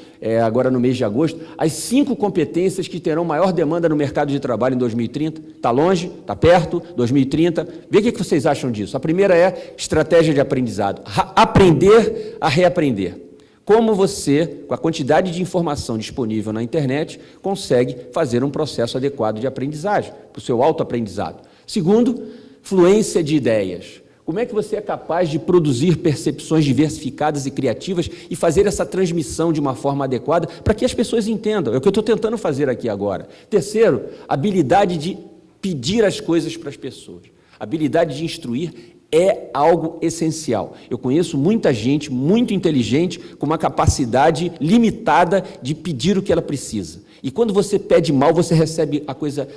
agora no mês de agosto, as 5 competências que terão maior demanda no mercado de trabalho em 2030. Está longe? Está perto? 2030. Vê o que vocês acham disso. A primeira é estratégia de aprendizado. Aprender a reaprender. Como você, com a quantidade de informação disponível na internet, consegue fazer um processo adequado de aprendizagem, para o seu autoaprendizado. Segundo, fluência de ideias. Como é que você é capaz de produzir percepções diversificadas e criativas e fazer essa transmissão de uma forma adequada para que as pessoas entendam? É o que eu estou tentando fazer aqui agora. Terceiro, habilidade de pedir as coisas para as pessoas. Habilidade de instruir é algo essencial. Eu conheço muita gente muito inteligente com uma capacidade limitada de pedir o que ela precisa. E quando você pede mal, você recebe a coisa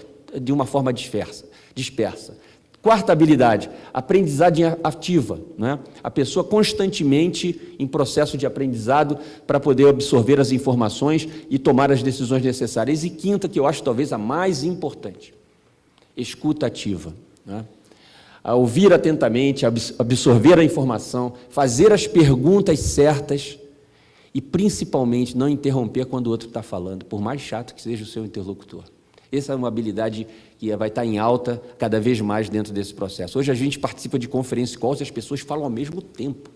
de uma forma dispersa. Quarta habilidade, aprendizagem ativa, né? A pessoa constantemente em processo de aprendizado para poder absorver as informações e tomar as decisões necessárias. E quinta, que eu acho talvez a mais importante, escuta ativa, né? A ouvir atentamente, absorver a informação, fazer as perguntas certas e, principalmente, não interromper quando o outro está falando, por mais chato que seja o seu interlocutor. Essa é uma habilidade que vai estar em alta cada vez mais dentro desse processo. Hoje a gente participa de conferência calls e as pessoas falam ao mesmo tempo.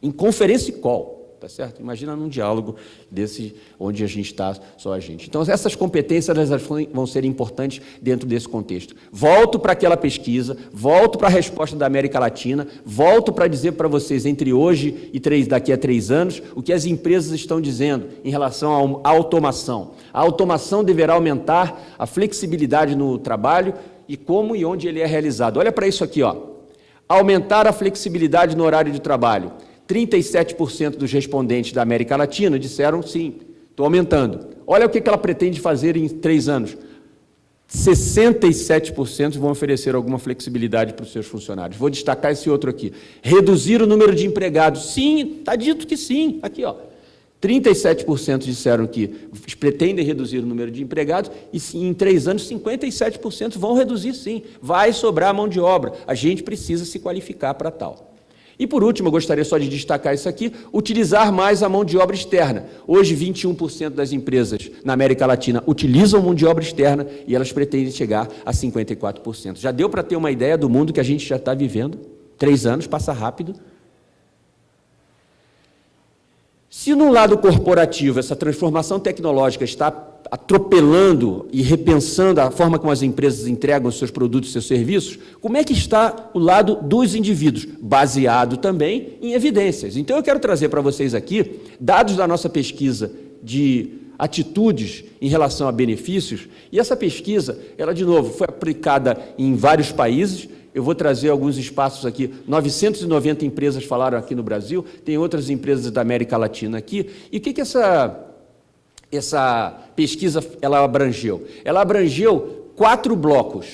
Em conferência call, tá certo? Imagina num diálogo desse, onde a gente está, só a gente. Então, essas competências elas vão ser importantes dentro desse contexto. Volto para aquela pesquisa, volto para a resposta da América Latina, volto para dizer para vocês, entre hoje e daqui a 3 anos, o que as empresas estão dizendo em relação à automação. A automação deverá aumentar a flexibilidade no trabalho e como e onde ele é realizado. Olha para isso aqui, ó. Aumentar a flexibilidade no horário de trabalho. 37% dos respondentes da América Latina disseram sim, estou aumentando. Olha o que ela pretende fazer em 3 anos. 67% vão oferecer alguma flexibilidade para os seus funcionários. Vou destacar esse outro aqui. Reduzir o número de empregados. Sim, está dito que sim. Aqui, ó. 37% disseram que pretendem reduzir o número de empregados e em 3 anos 57% vão reduzir sim. Vai sobrar mão de obra. A gente precisa se qualificar para tal. E por último, eu gostaria só de destacar isso aqui, utilizar mais a mão de obra externa. Hoje, 21% das empresas na América Latina utilizam mão de obra externa e elas pretendem chegar a 54%. Já deu para ter uma ideia do mundo que a gente já está vivendo? 3 anos, passa rápido. Se no lado corporativo essa transformação tecnológica está atropelando e repensando a forma como as empresas entregam os seus produtos e seus serviços, como é que está o lado dos indivíduos? Baseado também em evidências. Então, eu quero trazer para vocês aqui dados da nossa pesquisa de atitudes em relação a benefícios, e essa pesquisa, ela, de novo, foi aplicada em vários países. Eu vou trazer alguns espaços aqui, 990 empresas falaram aqui no Brasil, tem outras empresas da América Latina aqui, e o que essa pesquisa ela abrangeu? Ela abrangeu 4 blocos.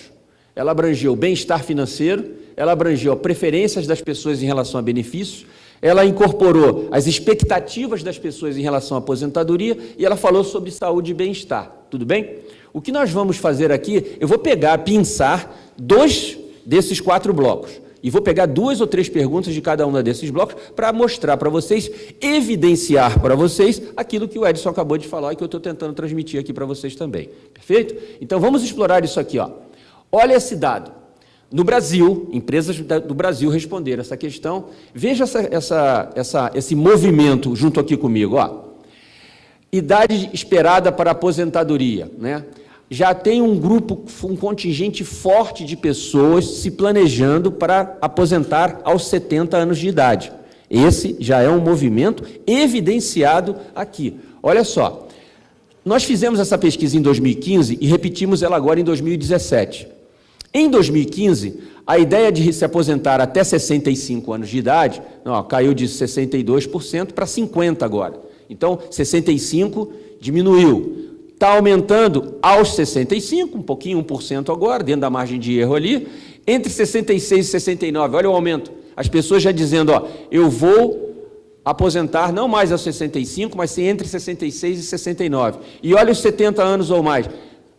Ela abrangeu bem-estar financeiro, ela abrangeu preferências das pessoas em relação a benefícios, ela incorporou as expectativas das pessoas em relação à aposentadoria e ela falou sobre saúde e bem-estar. Tudo bem? O que nós vamos fazer aqui, eu vou pinçar 2 desses 4 blocos. E vou pegar 2 ou 3 perguntas de cada um desses blocos para mostrar para vocês, evidenciar para vocês aquilo que o Edson acabou de falar e que eu estou tentando transmitir aqui para vocês também. Perfeito? Então, vamos explorar isso aqui. Ó. Olha esse dado. No Brasil, empresas do Brasil responderam essa questão. Veja esse movimento junto aqui comigo. Ó. Idade esperada para aposentadoria, né? Já tem um contingente forte de pessoas se planejando para aposentar aos 70 anos de idade. Esse já é um movimento evidenciado aqui. Olha só, nós fizemos essa pesquisa em 2015 e repetimos ela agora em 2017. Em 2015, a ideia de se aposentar até 65 anos de idade caiu de 62% para 50% agora. Então, 65% diminuiu. Está aumentando aos 65%, um pouquinho, 1% agora, dentro da margem de erro ali. Entre 66 e 69, olha o aumento. As pessoas já dizendo, eu vou aposentar não mais aos 65, mas sim entre 66 e 69. E olha os 70 anos ou mais.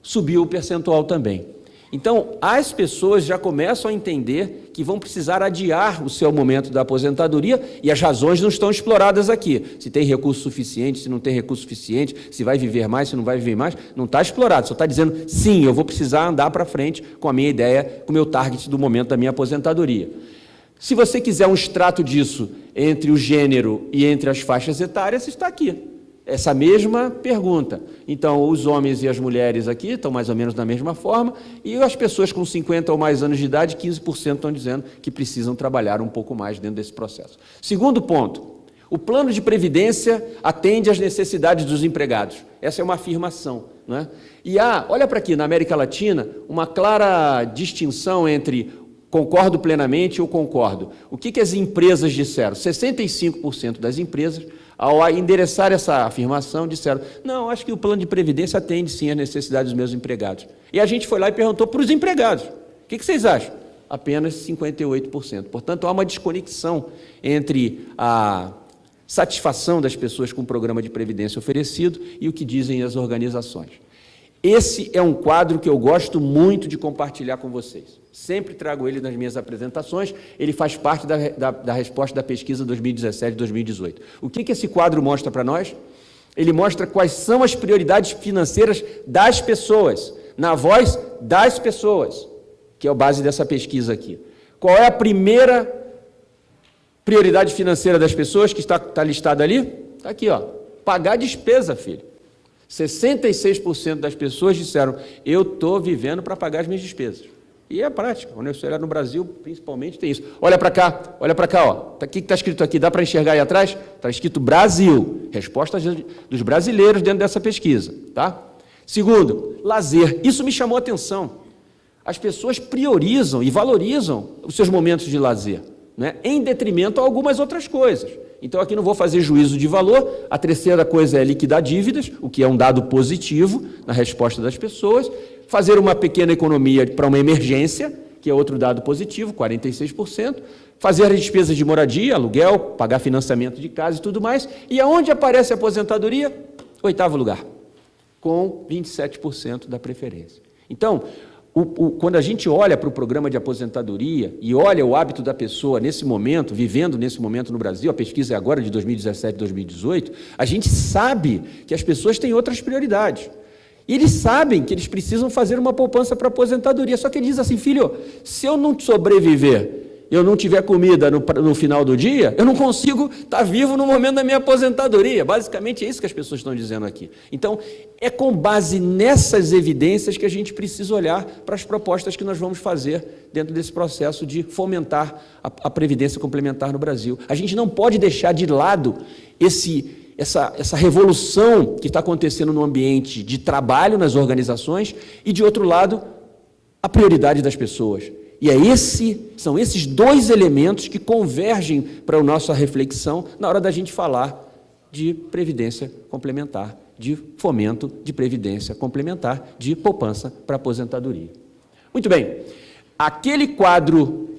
Subiu o percentual também. Então, as pessoas já começam a entender que vão precisar adiar o seu momento da aposentadoria e as razões não estão exploradas aqui. Se tem recurso suficiente, se não tem recurso suficiente, se vai viver mais, se não vai viver mais, não está explorado. Só está dizendo, sim, eu vou precisar andar para frente com a minha ideia, com o meu target do momento da minha aposentadoria. Se você quiser um extrato disso entre o gênero e entre as faixas etárias, está aqui. Essa mesma pergunta. Então, os homens e as mulheres aqui estão mais ou menos da mesma forma, e as pessoas com 50 ou mais anos de idade, 15% estão dizendo que precisam trabalhar um pouco mais dentro desse processo. Segundo ponto, o plano de previdência atende às necessidades dos empregados. Essa é uma afirmação, não é? E olha para aqui, na América Latina, uma clara distinção entre concordo plenamente ou concordo. O que as empresas disseram? 65% das empresas, ao endereçar essa afirmação, disseram, não, acho que o plano de previdência atende sim às necessidades dos meus empregados. E a gente foi lá e perguntou para os empregados, o que vocês acham? Apenas 58%. Portanto, há uma desconexão entre a satisfação das pessoas com o programa de previdência oferecido e o que dizem as organizações. Esse é um quadro que eu gosto muito de compartilhar com vocês. Sempre trago ele nas minhas apresentações, ele faz parte da resposta da pesquisa 2017-2018. O que esse quadro mostra para nós? Ele mostra quais são as prioridades financeiras das pessoas, na voz das pessoas, que é a base dessa pesquisa aqui. Qual é a primeira prioridade financeira das pessoas que está listada ali? Está aqui, pagar despesa, filho. 66% das pessoas disseram, eu estou vivendo para pagar as minhas despesas. E é prática, quando você olhar no Brasil, principalmente tem isso. Olha para cá, ó. O que está escrito aqui? Dá para enxergar aí atrás? Está escrito Brasil. Resposta dos brasileiros dentro dessa pesquisa. Tá? Segundo, lazer. Isso me chamou a atenção. As pessoas priorizam e valorizam os seus momentos de lazer, né, em detrimento a algumas outras coisas. Então, aqui não vou fazer juízo de valor. A terceira coisa é liquidar dívidas, o que é um dado positivo na resposta das pessoas. Fazer uma pequena economia para uma emergência, que é outro dado positivo, 46%. Fazer as despesas de moradia, aluguel, pagar financiamento de casa e tudo mais. E aonde aparece a aposentadoria? 8º lugar, com 27% da preferência. Então, quando a gente olha para o programa de aposentadoria e olha o hábito da pessoa nesse momento, vivendo nesse momento no Brasil, a pesquisa é agora de 2017 e 2018, a gente sabe que as pessoas têm outras prioridades. E eles sabem que eles precisam fazer uma poupança para aposentadoria. Só que ele diz assim, filho, se eu não sobreviver, eu não tiver comida no final do dia, eu não consigo estar vivo no momento da minha aposentadoria. Basicamente é isso que as pessoas estão dizendo aqui. Então, é com base nessas evidências que a gente precisa olhar para as propostas que nós vamos fazer dentro desse processo de fomentar a previdência complementar no Brasil. A gente não pode deixar de lado essa revolução que está acontecendo no ambiente de trabalho nas organizações e, de outro lado, a prioridade das pessoas. E são esses 2 elementos que convergem para a nossa reflexão na hora da gente falar de previdência complementar, de fomento de previdência complementar, de poupança para aposentadoria. Muito bem, aquele quadro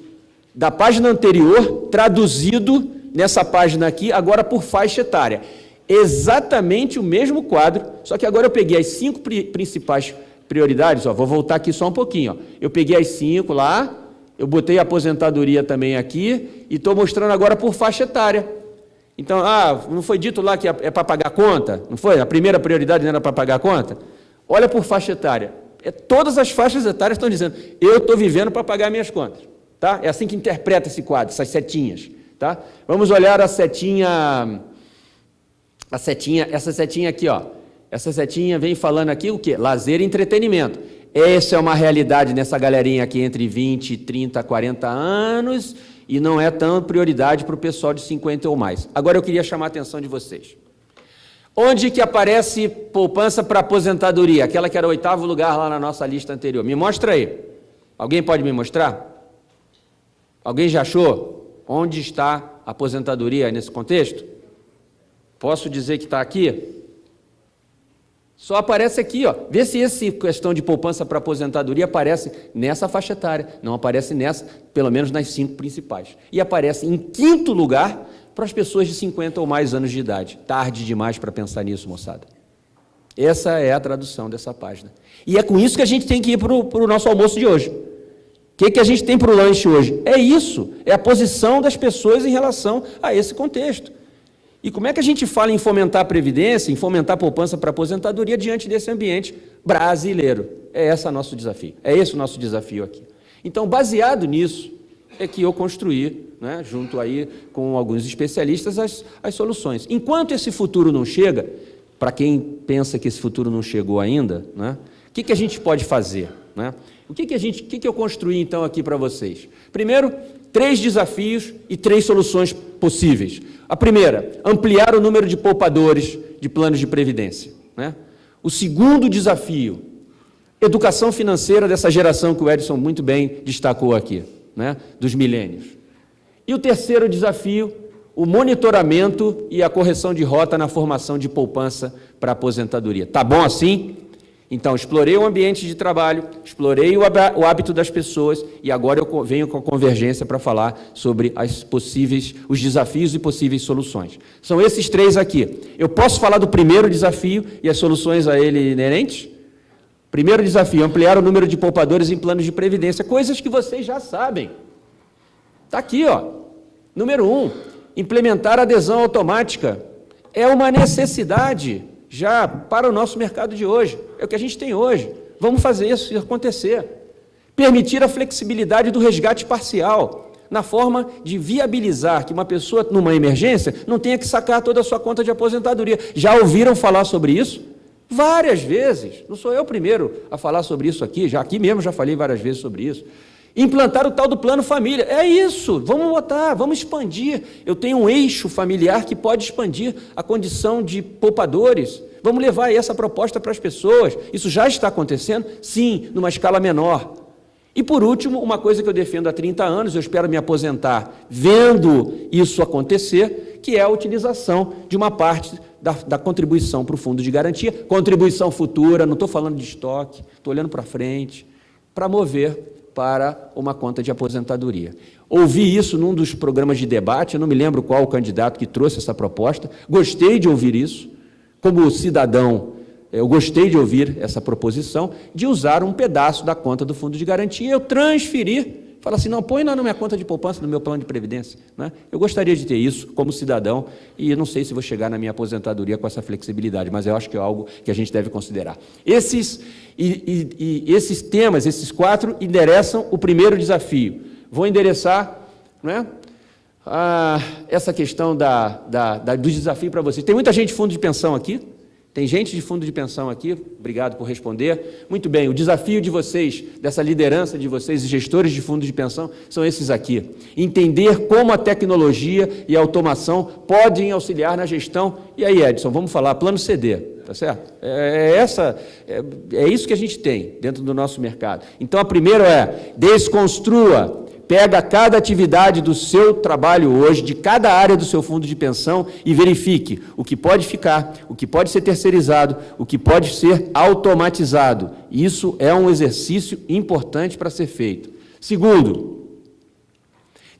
da página anterior, traduzido nessa página aqui, agora por faixa etária. Exatamente o mesmo quadro, só que agora eu peguei as 5 principais prioridades, ó, vou voltar aqui só um pouquinho. Ó. Eu peguei as 5 lá, eu botei a aposentadoria também aqui e estou mostrando agora por faixa etária. Então, não foi dito lá que é para pagar conta? Não foi? A primeira prioridade não era para pagar conta? Olha por faixa etária. Todas as faixas etárias estão dizendo, eu estou vivendo para pagar minhas contas. Tá? É assim que interpreta esse quadro, essas setinhas. Tá? Vamos olhar essa setinha aqui, ó. Essa setinha vem falando aqui o quê? Lazer e entretenimento. Essa é uma realidade nessa galerinha aqui entre 20, 30, 40 anos e não é tão prioridade para o pessoal de 50 ou mais. Agora eu queria chamar a atenção de vocês. Onde que aparece poupança para aposentadoria? Aquela que era o 8º lugar lá na nossa lista anterior. Me mostra aí. Alguém pode me mostrar? Alguém já achou? Onde está a aposentadoria nesse contexto? Posso dizer que está aqui? Só aparece aqui, ó. Vê se essa questão de poupança para aposentadoria aparece nessa faixa etária. Não aparece nessa, pelo menos nas 5 principais. E aparece em 5º lugar para as pessoas de 50 ou mais anos de idade. Tarde demais para pensar nisso, moçada. Essa é a tradução dessa página. E é com isso que a gente tem que ir para o nosso almoço de hoje. O que a gente tem para o lanche hoje? É isso, é a posição das pessoas em relação a esse contexto. E como é que a gente fala em fomentar a previdência, em fomentar a poupança para a aposentadoria diante desse ambiente brasileiro? É esse o nosso desafio. É esse o nosso desafio aqui. Então, baseado nisso, é que eu construí, né, junto aí com alguns especialistas, as soluções. Enquanto esse futuro não chega, para quem pensa que esse futuro não chegou ainda, né, o que a gente pode fazer? Né? O que eu construí, então, aqui para vocês? Primeiro, 3 desafios e 3 soluções possíveis. A primeira, ampliar o número de poupadores de planos de previdência. Né? O segundo desafio, educação financeira dessa geração que o Edson muito bem destacou aqui, né? Dos milênios. E o terceiro desafio, o monitoramento e a correção de rota na formação de poupança para aposentadoria. Tá bom assim? Então, explorei o ambiente de trabalho, explorei o hábito das pessoas e agora eu venho com a convergência para falar sobre os desafios e possíveis soluções. São esses 3 aqui. Eu posso falar do primeiro desafio e as soluções a ele inerentes? Primeiro desafio, ampliar o número de poupadores em planos de previdência, coisas que vocês já sabem. Está aqui, ó. Número 1, implementar a adesão automática. É uma necessidade já para o nosso mercado de hoje. É o que a gente tem hoje. Vamos fazer isso acontecer. Permitir a flexibilidade do resgate parcial, na forma de viabilizar que uma pessoa, numa emergência, não tenha que sacar toda a sua conta de aposentadoria. Já ouviram falar sobre isso? Várias vezes. Não sou eu o primeiro a falar sobre isso aqui, aqui mesmo já falei várias vezes sobre isso. Implantar o tal do plano família. É isso, vamos botar, vamos expandir. Eu tenho um eixo familiar que pode expandir a condição de poupadores. Vamos levar essa proposta para as pessoas. Isso já está acontecendo? Sim, numa escala menor. E, por último, uma coisa que eu defendo há 30 anos, eu espero me aposentar vendo isso acontecer, que é a utilização de uma parte da contribuição para o fundo de garantia, contribuição futura, não estou falando de estoque, estou olhando para frente, para mover para uma conta de aposentadoria. Ouvi isso num dos programas de debate, eu não me lembro qual o candidato que trouxe essa proposta, gostei de ouvir isso, como cidadão, eu gostei de ouvir essa proposição, de usar um pedaço da conta do fundo de garantia, eu transferir, fala assim, não, põe na minha conta de poupança, no meu plano de previdência. Né? Eu gostaria de ter isso como cidadão, e eu não sei se vou chegar na minha aposentadoria com essa flexibilidade, mas eu acho que é algo que a gente deve considerar. Esses temas, esses 4, endereçam o primeiro desafio. Vou endereçar, né, essa questão do desafio para vocês. Tem muita gente de fundo de pensão aqui? Tem gente de fundo de pensão aqui? Obrigado por responder. Muito bem, o desafio de vocês, dessa liderança de vocês, gestores de fundo de pensão, são esses aqui. Entender como a tecnologia e a automação podem auxiliar na gestão. E aí, Edson, vamos falar, plano CD, tá certo? É isso que a gente tem dentro do nosso mercado. Então, a primeira é, desconstrua. Pega cada atividade do seu trabalho hoje, de cada área do seu fundo de pensão e verifique o que pode ficar, o que pode ser terceirizado, o que pode ser automatizado. Isso é um exercício importante para ser feito. Segundo,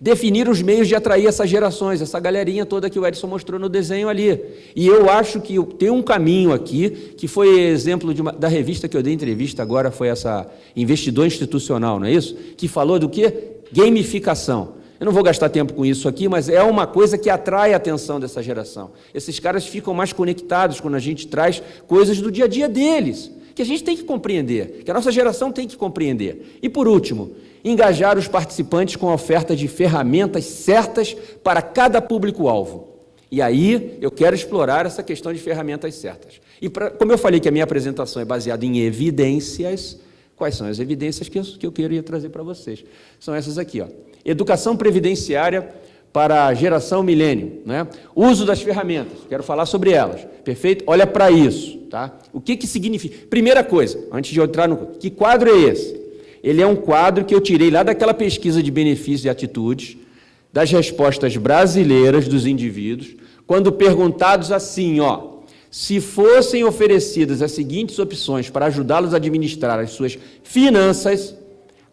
Definir os meios de atrair essas gerações, essa galerinha toda que o Edson mostrou no desenho ali. E eu acho que tem um caminho aqui, que foi exemplo da revista que eu dei entrevista agora, foi essa Investidor Institucional, não é isso? Que falou do quê? Gamificação. Eu não vou gastar tempo com isso aqui, mas é uma coisa que atrai a atenção dessa geração. Esses caras ficam mais conectados quando a gente traz coisas do dia a dia deles, que a gente tem que compreender, que a nossa geração tem que compreender. E, por último, engajar os participantes com a oferta de ferramentas certas para cada público-alvo. E aí eu quero explorar essa questão de ferramentas certas. E como eu falei que a minha apresentação é baseada em evidências, quais são as evidências que eu queria trazer para vocês? São essas aqui, ó. Educação previdenciária para a geração milênio, né? Uso das ferramentas, quero falar sobre elas, perfeito? Olha para isso, tá? O que significa? Primeira coisa, antes de eu entrar no... Que quadro é esse? Ele é um quadro que eu tirei lá daquela pesquisa de benefícios e atitudes, das respostas brasileiras dos indivíduos, quando perguntados assim, ó, se fossem oferecidas as seguintes opções para ajudá-los a administrar as suas finanças,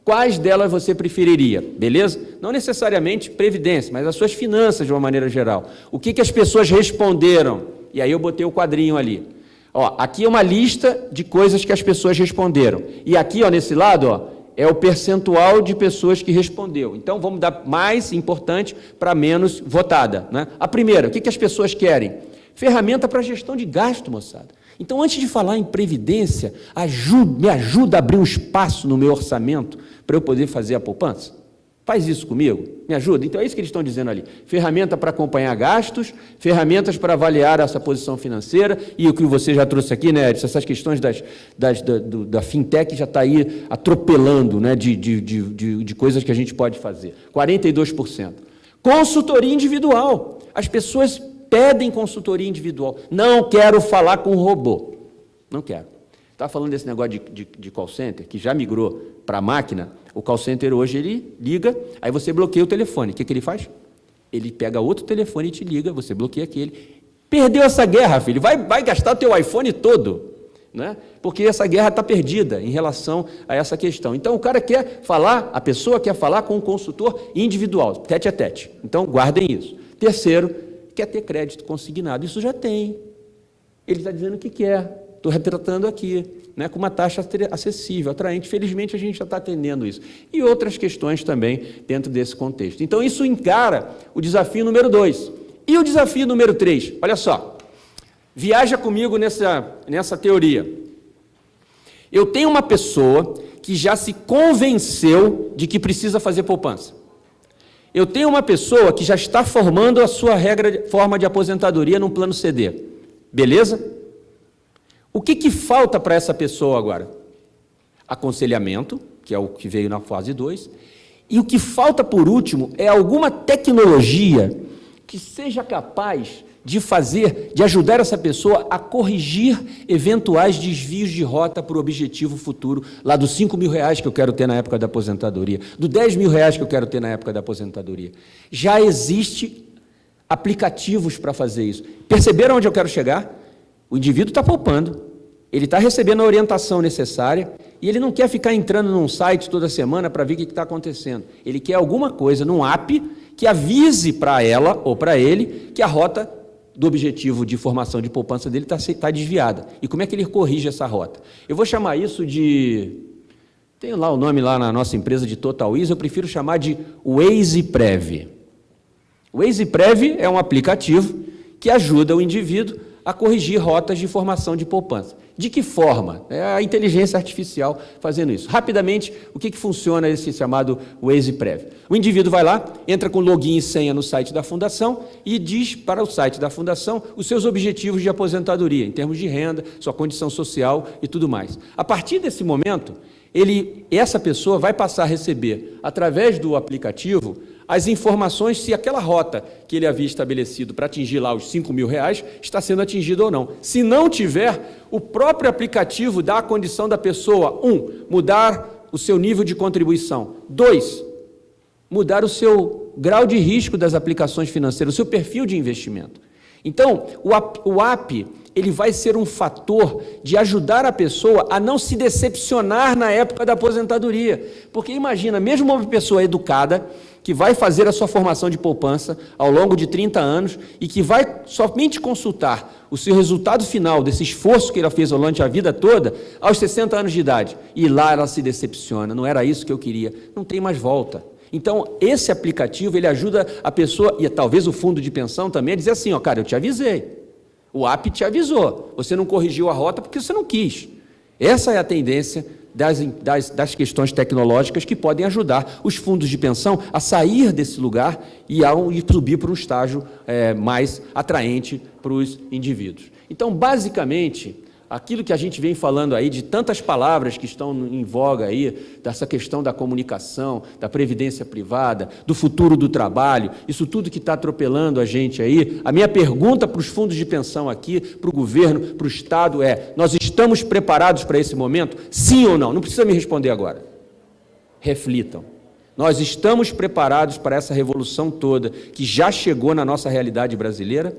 quais delas você preferiria? Beleza? Não necessariamente previdência, mas as suas finanças de uma maneira geral. O que as pessoas responderam? E aí eu botei o quadrinho ali. Ó, aqui é uma lista de coisas que as pessoas responderam. E aqui, ó, nesse lado, ó, é o percentual de pessoas que respondeu. Então, vamos dar mais importante para menos votada, né? A primeira, o que as pessoas querem? Ferramenta para gestão de gasto, moçada. Então, antes de falar em previdência, me ajuda a abrir um espaço no meu orçamento para eu poder fazer a poupança? Faz isso comigo? Me ajuda? Então, é isso que eles estão dizendo ali. Ferramenta para acompanhar gastos, ferramentas para avaliar essa posição financeira, e o que você já trouxe aqui, né, Edson, essas questões da fintech já está aí atropelando, né, de coisas que a gente pode fazer. 42%. Consultoria individual. As pessoas pedem consultoria individual. Não quero falar com robô. Não quero. Estava falando desse negócio de call center, que já migrou para a máquina. O call center hoje, ele liga, aí você bloqueia o telefone. O que ele faz? Ele pega outro telefone e te liga, você bloqueia aquele. Perdeu essa guerra, filho. Vai gastar o teu iPhone todo, né? Porque essa guerra está perdida em relação a essa questão. Então, o cara quer falar, a pessoa quer falar com um consultor individual, tete a tete. Então, guardem isso. Terceiro, quer ter crédito consignado. Isso já tem. Ele está dizendo que quer. Estou retratando aqui, né, com uma taxa acessível, atraente. Felizmente, a gente já está atendendo isso. E outras questões também dentro desse contexto. Então, isso encara o desafio número 2. E o desafio número 3? Olha só. Viaja comigo nessa teoria. Eu tenho uma pessoa que já se convenceu de que precisa fazer poupança. Eu tenho uma pessoa que já está formando a sua forma de aposentadoria num plano CD. Beleza? O que falta para essa pessoa agora? Aconselhamento, que é o que veio na fase 2, e o que falta, por último, é alguma tecnologia que seja capaz de ajudar essa pessoa a corrigir eventuais desvios de rota para o objetivo futuro, lá dos R$5.000 que eu quero ter na época da aposentadoria, dos R$10.000 que eu quero ter na época da aposentadoria. Já existe aplicativos para fazer isso. Perceberam onde eu quero chegar? O indivíduo está poupando, ele está recebendo a orientação necessária e ele não quer ficar entrando num site toda semana para ver o que está acontecendo. Ele quer alguma coisa num app que avise para ela ou para ele que a rota do objetivo de formação de poupança dele está desviada. E como é que ele corrige essa rota? Eu vou chamar isso de... Tem lá o nome lá na nossa empresa de Total Easy, eu prefiro chamar de Waze Prev. O Waze Prev é um aplicativo que ajuda o indivíduo a corrigir rotas de formação de poupança. De que forma? É a inteligência artificial fazendo isso. Rapidamente, o que funciona esse chamado Waze Prev? O indivíduo vai lá, entra com login e senha no site da fundação e diz para o site da fundação os seus objetivos de aposentadoria, em termos de renda, sua condição social e tudo mais. A partir desse momento, essa pessoa vai passar a receber, através do aplicativo, as informações se aquela rota que ele havia estabelecido para atingir lá os R$5.000 está sendo atingida ou não. Se não tiver, o próprio aplicativo dá a condição da pessoa, 1, mudar o seu nível de contribuição. 2, mudar o seu grau de risco das aplicações financeiras, o seu perfil de investimento. Então, o app ele vai ser um fator de ajudar a pessoa a não se decepcionar na época da aposentadoria. Porque imagina, mesmo uma pessoa educada, que vai fazer a sua formação de poupança ao longo de 30 anos e que vai somente consultar o seu resultado final desse esforço que ela fez durante a vida toda aos 60 anos de idade. E lá ela se decepciona, não era isso que eu queria, não tem mais volta. Então, esse aplicativo, ele ajuda a pessoa, e talvez o fundo de pensão também, a dizer assim, ó, cara, eu te avisei, o app te avisou, você não corrigiu a rota porque você não quis. Essa é a tendência das questões tecnológicas que podem ajudar os fundos de pensão a sair desse lugar e subir para um estágio mais atraente para os indivíduos. Então, basicamente, aquilo que a gente vem falando aí, de tantas palavras que estão em voga aí, dessa questão da comunicação, da previdência privada, do futuro do trabalho, isso tudo que está atropelando a gente aí, a minha pergunta para os fundos de pensão aqui, para o governo, para o Estado é, nós estamos preparados para esse momento? Sim ou não? Não precisa me responder agora. Reflitam. Nós estamos preparados para essa revolução toda que já chegou na nossa realidade brasileira?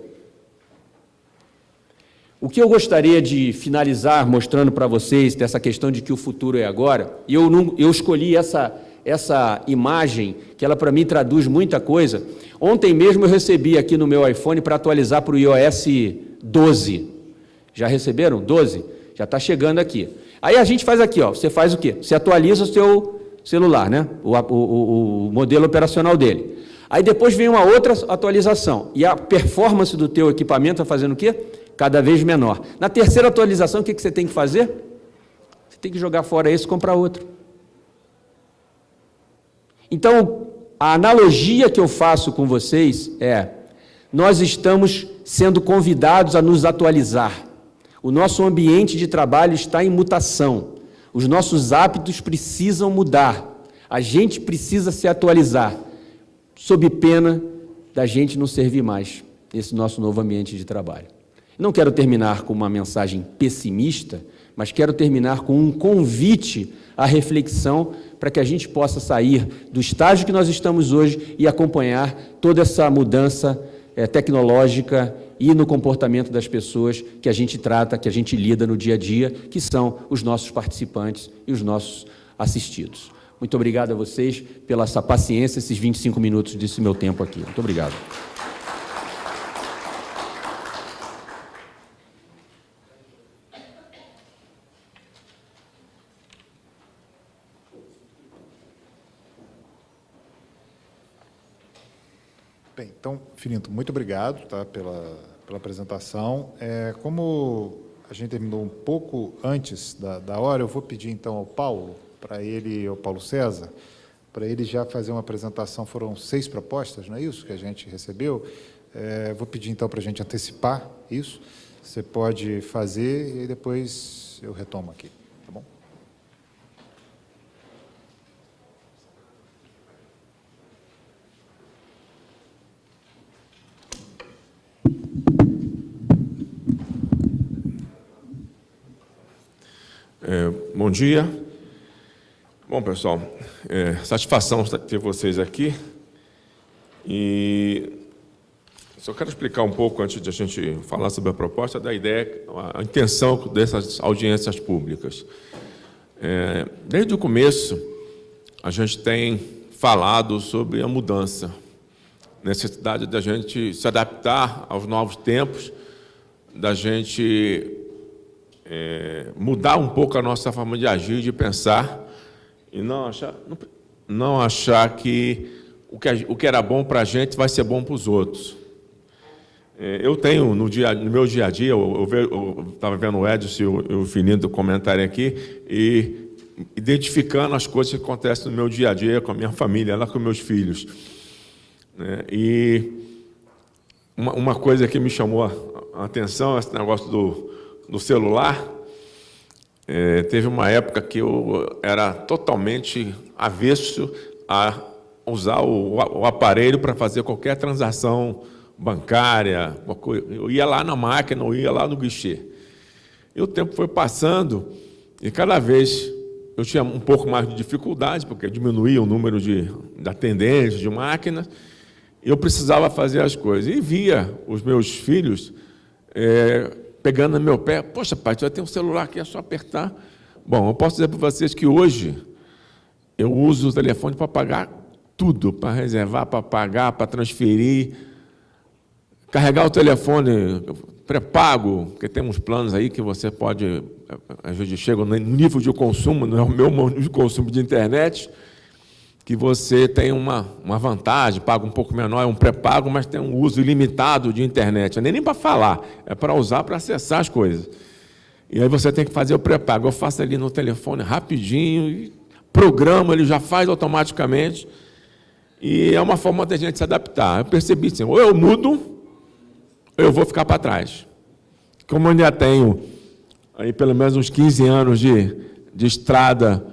O que eu gostaria de finalizar mostrando para vocês dessa questão de que o futuro é agora, e eu escolhi essa imagem, que ela para mim traduz muita coisa. Ontem mesmo eu recebi aqui no meu iPhone para atualizar para o iOS 12. Já receberam? 12? Já está chegando aqui. Aí a gente faz aqui, ó, você faz o quê? Você atualiza o seu celular, né? O modelo operacional dele. Aí depois vem uma outra atualização, e a performance do teu equipamento vai fazendo o quê? Cada vez menor. Na terceira atualização, o que você tem que fazer? Você tem que jogar fora esse e comprar outro. Então, a analogia que eu faço com vocês é, nós estamos sendo convidados a nos atualizar. O nosso ambiente de trabalho está em mutação. Os nossos hábitos precisam mudar. A gente precisa se atualizar, sob pena da gente não servir mais nesse nosso novo ambiente de trabalho. Não quero terminar com uma mensagem pessimista, mas quero terminar com um convite à reflexão para que a gente possa sair do estágio que nós estamos hoje e acompanhar toda essa mudança tecnológica e no comportamento das pessoas que a gente trata, que a gente lida no dia a dia, que são os nossos participantes e os nossos assistidos. Muito obrigado a vocês pela essa paciência, esses 25 minutos desse meu tempo aqui. Muito obrigado. Bem, então, Fininto, muito obrigado, tá, pela apresentação. Como a gente terminou um pouco antes da hora, eu vou pedir, então, ao Paulo, ao Paulo César, para ele já fazer uma apresentação. Foram 6 propostas, não é isso, que a gente recebeu? Vou pedir, então, para a gente antecipar isso. Você pode fazer e aí depois eu retomo aqui, tá bom? Bom dia. Bom, pessoal, satisfação ter vocês aqui. E só quero explicar um pouco, antes de a gente falar sobre a proposta, da ideia, a intenção dessas audiências públicas. Desde o começo, a gente tem falado sobre a mudança, necessidade da gente se adaptar aos novos tempos, da gente mudar um pouco a nossa forma de agir, de pensar, e não achar que o que era bom para a gente vai ser bom para os outros. Eu tenho, no meu dia a dia, eu estava vendo o Edson e o Fininto comentarem aqui, e identificando as coisas que acontecem no meu dia a dia, com a minha família, lá com meus filhos. E uma coisa que me chamou a atenção, esse negócio do celular. Teve uma época que eu era totalmente avesso a usar o aparelho para fazer qualquer transação bancária. Eu ia lá na máquina, eu ia lá no guichê. E o tempo foi passando e cada vez eu tinha um pouco mais de dificuldade, porque diminuía o número de atendentes, de máquinas, e eu precisava fazer as coisas. E via os meus filhos pegando no meu pé, poxa, pai, tu vai ter um celular aqui, é só apertar. Bom, eu posso dizer para vocês que hoje eu uso o telefone para pagar tudo, para reservar, para pagar, para transferir, carregar o telefone pré-pago, porque tem uns planos aí que você pode, às vezes chega no nível de consumo, não é o meu nível de consumo de internet, que você tem uma vantagem, paga um pouco menor, é um pré-pago, mas tem um uso ilimitado de internet. Não é nem para falar, é para usar, para acessar as coisas. E aí você tem que fazer o pré-pago. Eu faço ali no telefone rapidinho, e programa, ele já faz automaticamente, e é uma forma da gente se adaptar. Eu percebi assim, ou eu mudo, ou eu vou ficar para trás. Como eu ainda tenho aí pelo menos uns 15 anos de estrada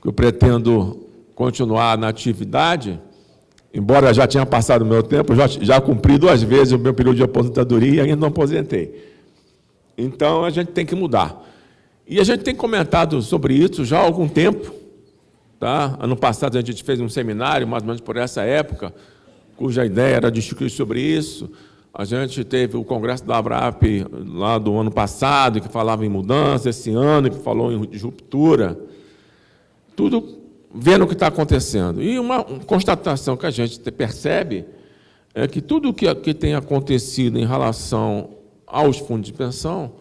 que eu pretendo continuar na atividade, embora já tenha passado o meu tempo, já cumpri 2 vezes o meu período de aposentadoria e ainda não aposentei. Então, a gente tem que mudar. E a gente tem comentado sobre isso já há algum tempo. Tá? Ano passado, a gente fez um seminário, mais ou menos por essa época, cuja ideia era discutir sobre isso. A gente teve o congresso da ABRAP lá do ano passado, que falava em mudança, esse ano, que falou em ruptura. Tudo vendo o que está acontecendo. E uma constatação que a gente percebe é que tudo o que tem acontecido em relação aos fundos de pensão,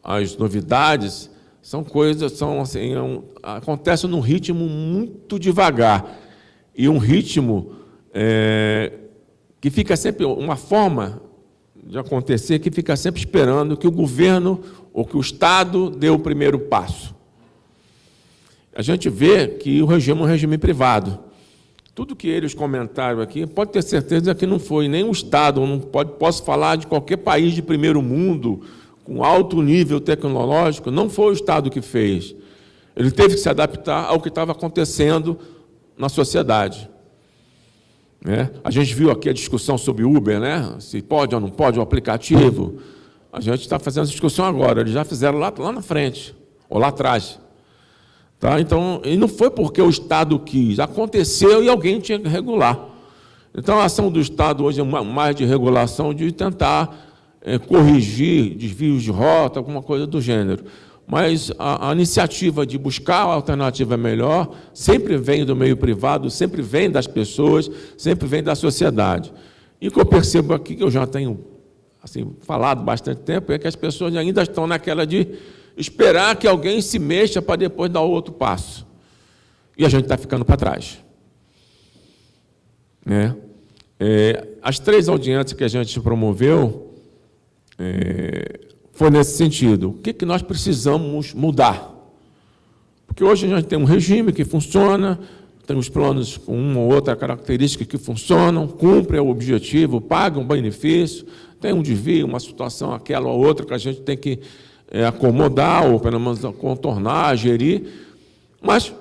as novidades, são coisas, assim, acontecem num ritmo muito devagar. E um ritmo que fica sempre, uma forma de acontecer, que fica sempre esperando que o governo ou que o Estado dê o primeiro passo. A gente vê que o regime é um regime privado. Tudo que eles comentaram aqui, pode ter certeza que não foi nem o Estado, posso falar de qualquer país de primeiro mundo, com alto nível tecnológico, não foi o Estado que fez. Ele teve que se adaptar ao que estava acontecendo na sociedade. Né? A gente viu aqui a discussão sobre Uber, né? Se pode ou não pode o aplicativo. A gente está fazendo essa discussão agora, eles já fizeram lá na frente, ou lá atrás. Tá? Então, e não foi porque o Estado quis, aconteceu e alguém tinha que regular. Então, a ação do Estado hoje é mais de regulação, de tentar corrigir desvios de rota, alguma coisa do gênero. Mas a iniciativa de buscar a alternativa melhor sempre vem do meio privado, sempre vem das pessoas, sempre vem da sociedade. E o que eu percebo aqui, que eu já tenho assim, falado bastante tempo, é que as pessoas ainda estão naquela de esperar que alguém se mexa para depois dar outro passo. E a gente está ficando para trás. Né? As 3 audiências que a gente promoveu foi nesse sentido. O que nós precisamos mudar? Porque hoje a gente tem um regime que funciona, tem os planos com uma ou outra característica que funcionam, cumprem o objetivo, pagam benefício, tem um desvio, uma situação, aquela ou outra que a gente tem que acomodar, ou pelo menos contornar, gerir. Mas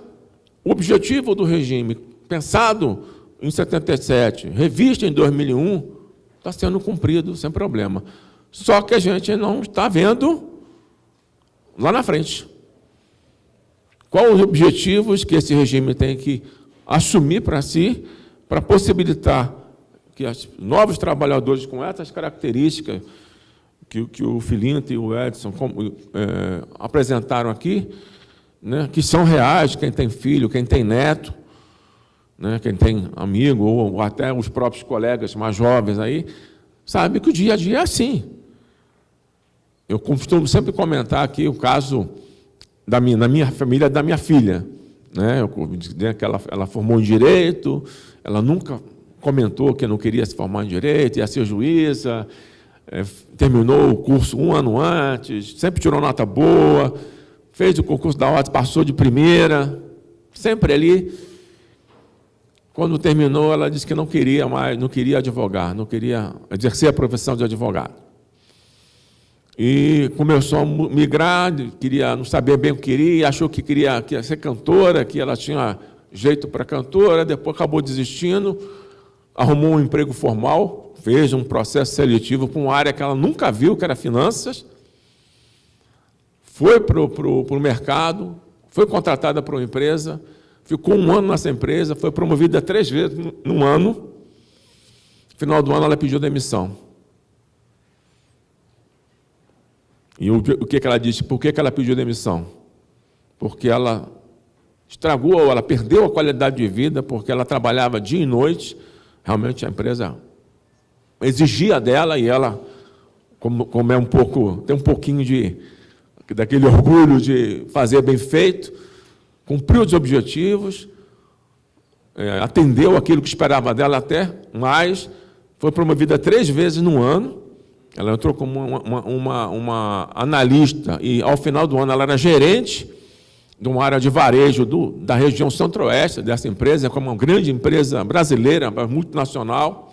o objetivo do regime, pensado em 77, revisto em 2001, está sendo cumprido sem problema. Só que a gente não está vendo lá na frente. Quais os objetivos que esse regime tem que assumir para si, para possibilitar que os novos trabalhadores com essas características que o Filinto e o Edson apresentaram aqui, né, que são reais, quem tem filho, quem tem neto, né, quem tem amigo, ou até os próprios colegas mais jovens aí, sabe que o dia a dia é assim. Eu costumo sempre comentar aqui o caso na minha família, da minha filha. Né, que ela formou em Direito, ela nunca comentou que não queria se formar em Direito, ia ser juíza, terminou o curso 1 ano antes, sempre tirou nota boa, fez o concurso da ordem, passou de primeira, sempre ali. Quando terminou, ela disse que não queria mais, não queria advogar, não queria exercer a profissão de advogado. E começou a migrar, não sabia bem o que queria, achou que queria ser cantora, que ela tinha jeito para cantora, depois acabou desistindo, arrumou um emprego formal, fez um processo seletivo para uma área que ela nunca viu, que era finanças, foi para o mercado, foi contratada por uma empresa, ficou 1 ano nessa empresa, foi promovida 3 vezes num ano. No final do ano, ela pediu demissão. E o que ela disse? Por que ela pediu demissão? Porque ela estragou, ela perdeu a qualidade de vida, porque ela trabalhava dia e noite. Realmente a empresa exigia dela, e ela, como é um pouco, tem um pouquinho daquele orgulho de fazer bem feito, cumpriu os objetivos, atendeu aquilo que esperava dela até mais, foi promovida 3 vezes no ano. Ela entrou como uma analista, e ao final do ano ela era gerente de uma área de varejo da região centro-oeste dessa empresa, como uma grande empresa brasileira, multinacional,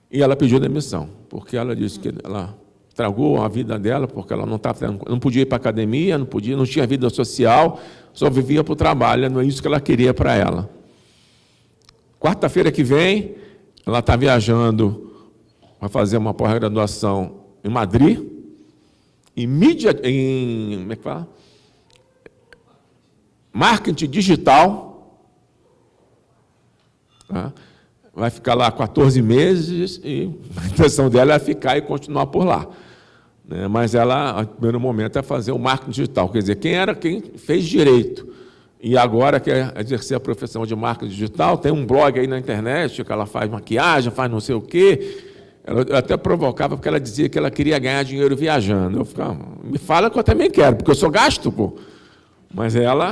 e ela pediu demissão, porque ela disse que ela estragou a vida dela, porque ela não podia ir para a academia, não tinha vida social, só vivia para o trabalho, não é isso que ela queria para ela. Quarta-feira que vem, ela está viajando para fazer uma pós-graduação em Madrid, como é que fala? Marketing digital. Tá? Vai ficar lá 14 meses e a intenção dela é ficar e continuar por lá. Mas ela, no primeiro momento, é fazer o marketing digital. Quer dizer, quem fez direito e agora quer exercer a profissão de marketing digital, tem um blog aí na internet que ela faz maquiagem, faz não sei o quê. Ela até provocava, porque ela dizia que ela queria ganhar dinheiro viajando. Eu ficava, me fala que eu também quero, porque eu sou gasto, pô. Mas ela